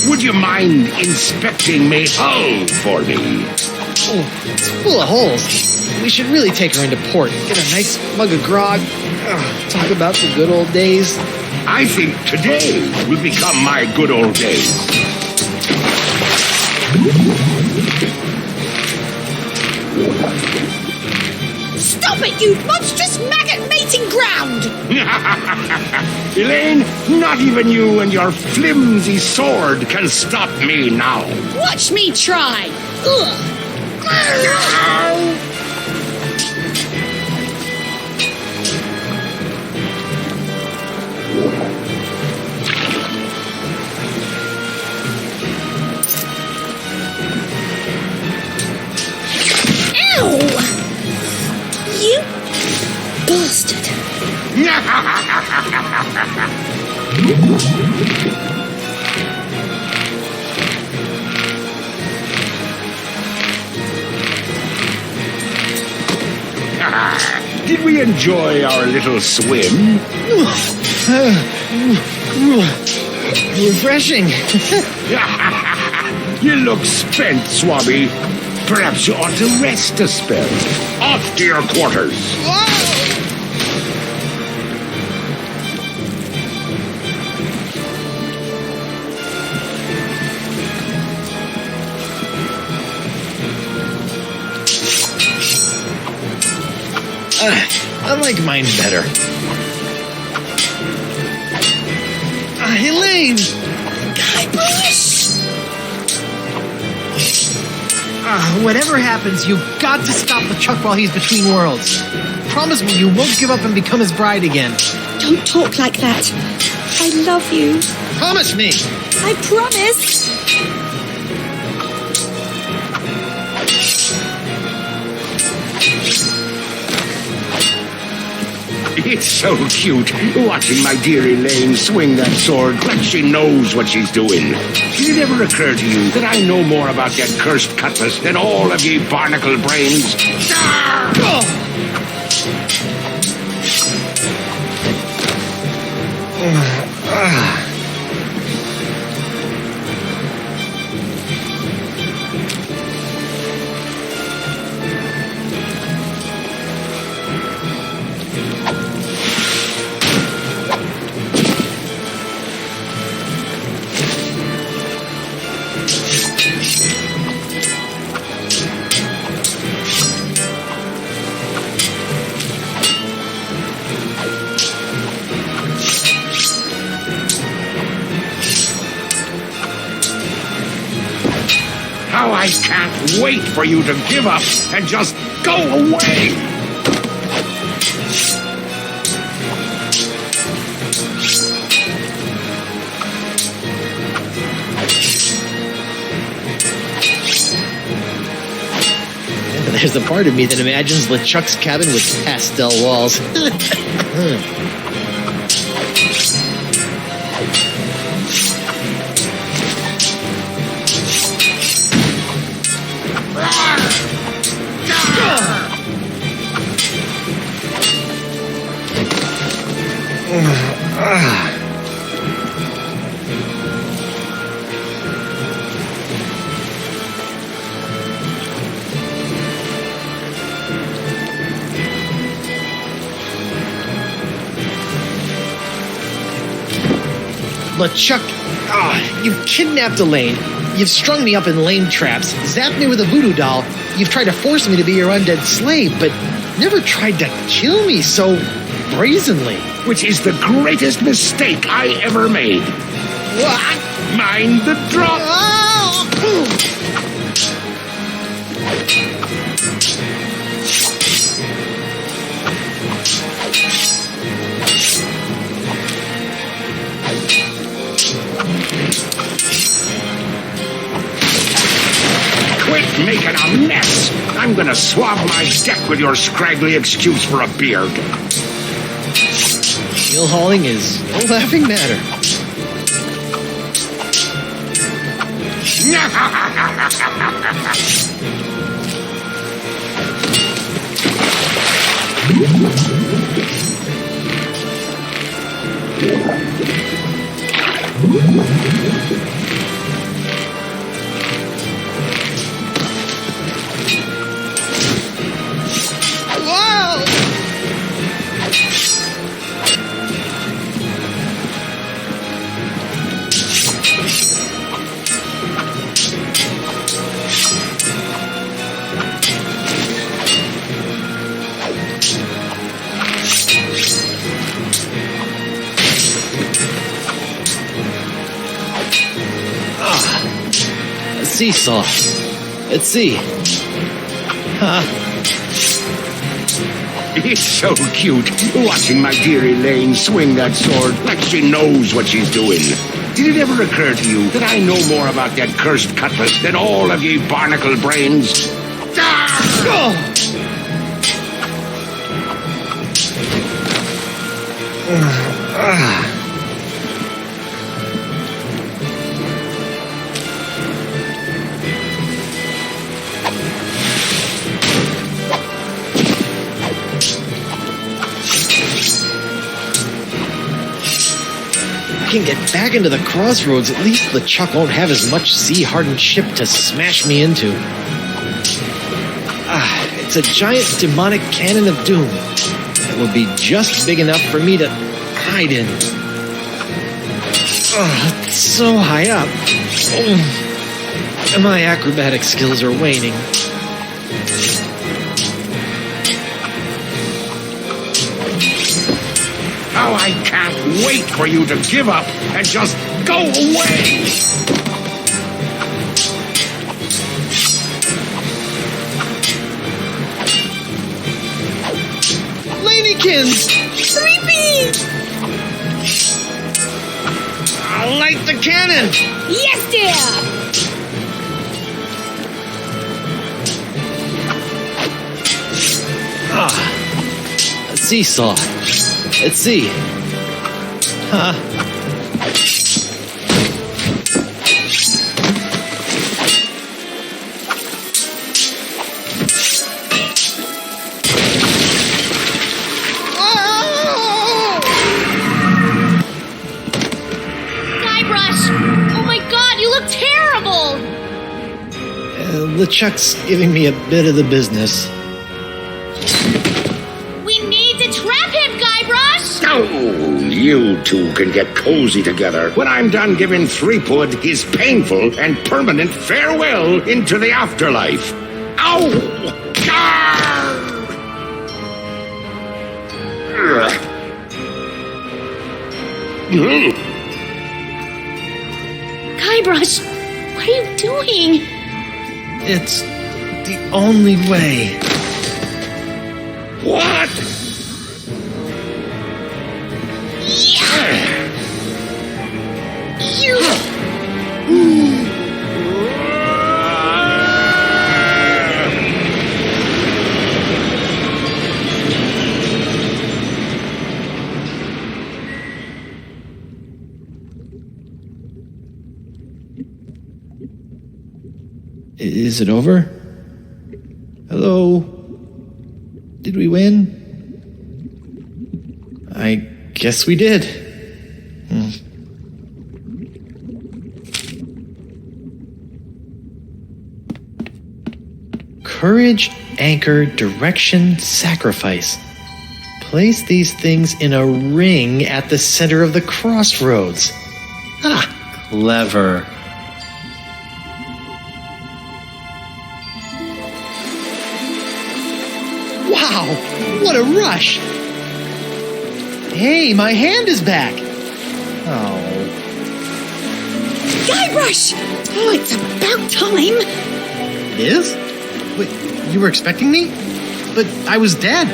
Would you mind inspecting me hull for me? Oh, it's full of holes. We should really take her into port. Get a nice mug of grog. Talk about the good old days. I think today will become my good old days. Stop it, you monstrous maggot mating ground! Elaine, not even you and your flimsy sword can stop me now. Watch me try! Ugh. Ow! You bastard! Did we enjoy our little swim? Refreshing. You look spent, Swabby. Perhaps you ought to rest a spell. Off to your quarters. I like mine better. Elaine! Guybrush! Whatever happens, you've got to stop LeChuck while he's between worlds. Promise me you won't give up and become his bride again. Don't talk like that. I love you. Promise me! I promise. It's so cute watching my dear Elaine swing that sword like she knows what she's doing. Did it ever occur to you that I know more about that cursed cutlass than all of ye barnacle brains? How I can't wait for you to give up and just go away! There's a part of me that imagines LeChuck's cabin with pastel walls. LeChuck, you've kidnapped Elaine. You've strung me up in lame traps, zapped me with a voodoo doll. You've tried to force me to be your undead slave, but never tried to kill me so brazenly. Which is the greatest mistake I ever made. What? Mind the drop. Quit making a mess. I'm gonna swab my deck with your scraggly excuse for a beard. Skill hauling is no laughing matter. Seesaw. Let's see. It's so cute, watching my dear Elaine swing that sword like she knows what she's doing. Did it ever occur to you that I know more about that cursed cutlass than all of ye barnacle brains? I can get back into the crossroads, at least LeChuck won't have as much sea-hardened ship to smash me into. It's a giant demonic cannon of doom that will be just big enough for me to hide in. It's so high up. And my acrobatic skills are waning. Oh, I can't wait for you to give up and just go away! Lanykins! Creepy! I'll light the cannon! Yes, dear! A seesaw. Let's see. Guybrush! Oh my god, you look terrible! LeChuck's giving me a bit of the business. We need to trap him, Guybrush! Oh, you two can get cozy together when I'm done giving Threepwood his painful and permanent farewell into the afterlife. Ow! Guybrush, what are you doing? It's the only way. What? Is it over? Hello? Did we win? I guess we did. Courage, anchor, direction, sacrifice. Place these things in a ring at the center of the crossroads. Clever. Wow, what a rush! Hey, my hand is back! Oh. Guybrush! Oh, it's about time. It is? Wait, you were expecting me? But I was dead.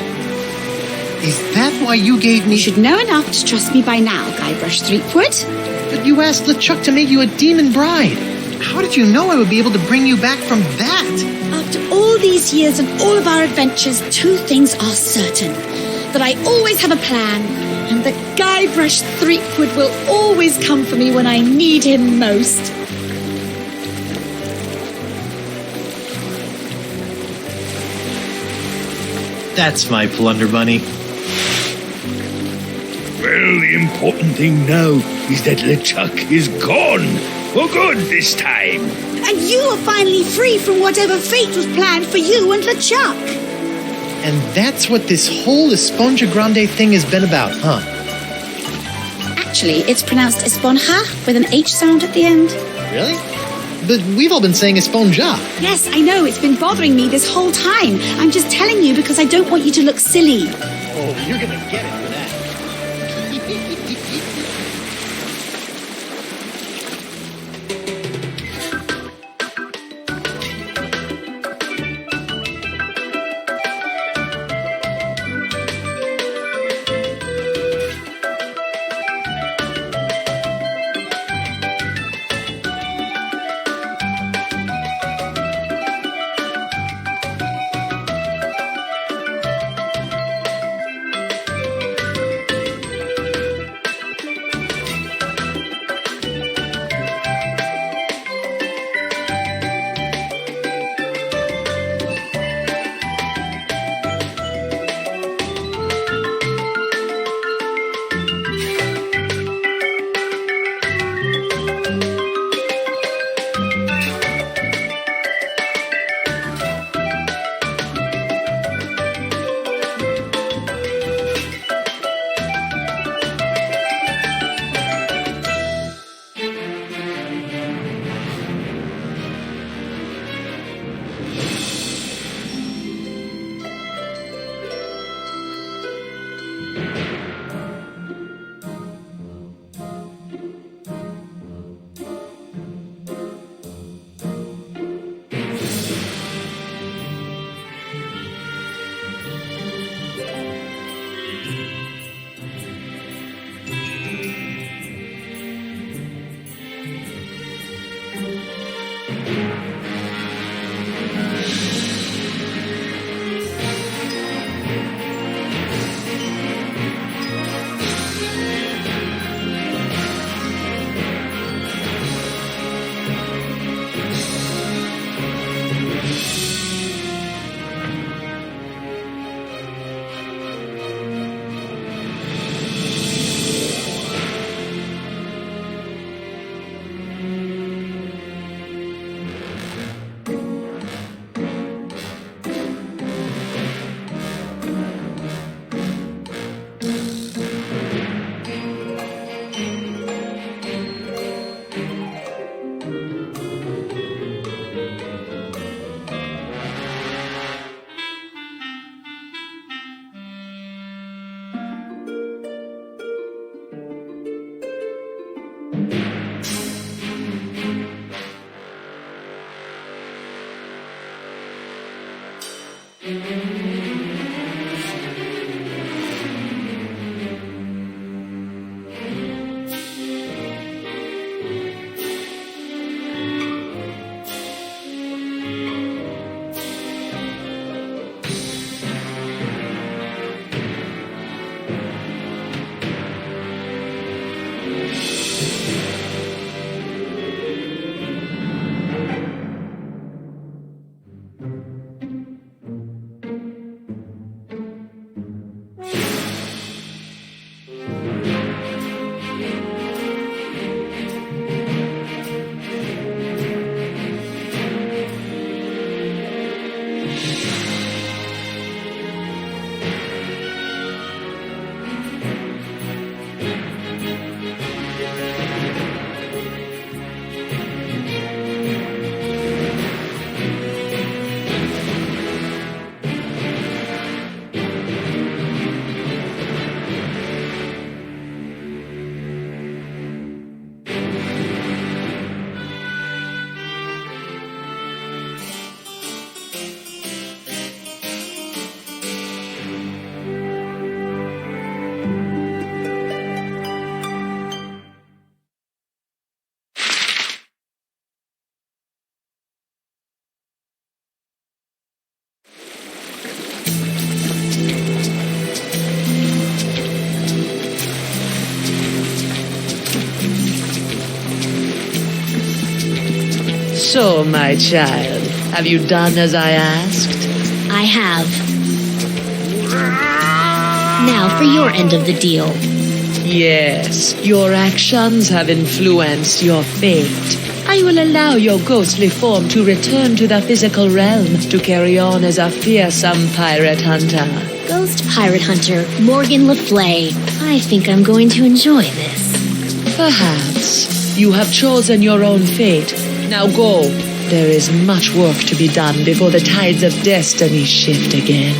Is that why you gave me... You should know enough to trust me by now, Guybrush Threepwood. But you asked LeChuck to make you a demon bride. How did you know I would be able to bring you back from that? After all these years and all of our adventures, two things are certain. That I always have a plan, and that Guybrush Threepwood will always come for me when I need him most. That's my plunder bunny. Well, the important thing now is that LeChuck is gone. For good this time. And you are finally free from whatever fate was planned for you and LeChuck. And that's what this whole Esponja Grande thing has been about, huh? Actually, it's pronounced Esponja with an H sound at the end. Really? But we've all been saying Esponja. Yes, I know. It's been bothering me this whole time. I'm just telling you because I don't want you to look silly. Oh, you're gonna get it for that. So, my child, have you done as I asked? I have. Now for your end of the deal. Yes, your actions have influenced your fate. I will allow your ghostly form to return to the physical realm to carry on as a fearsome pirate hunter. Ghost pirate hunter Morgan LaFlay. I think I'm going to enjoy this. Perhaps. You have chosen your own fate. Now go. There is much work to be done before the tides of destiny shift again.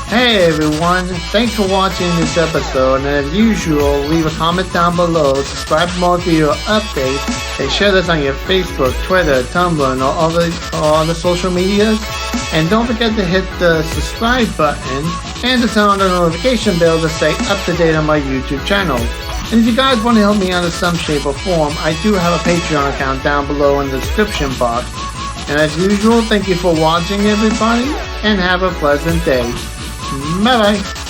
Hey everyone, thanks for watching this episode, and as usual, leave a comment down below, subscribe for more video updates, and share this on your Facebook, Twitter, Tumblr, and all the social medias. And don't forget to hit the subscribe button and to turn on the notification bell to stay up to date on my YouTube channel. And if you guys want to help me out in some shape or form, I do have a Patreon account down below in the description box. And as usual, thank you for watching everybody, and have a pleasant day. Bye bye.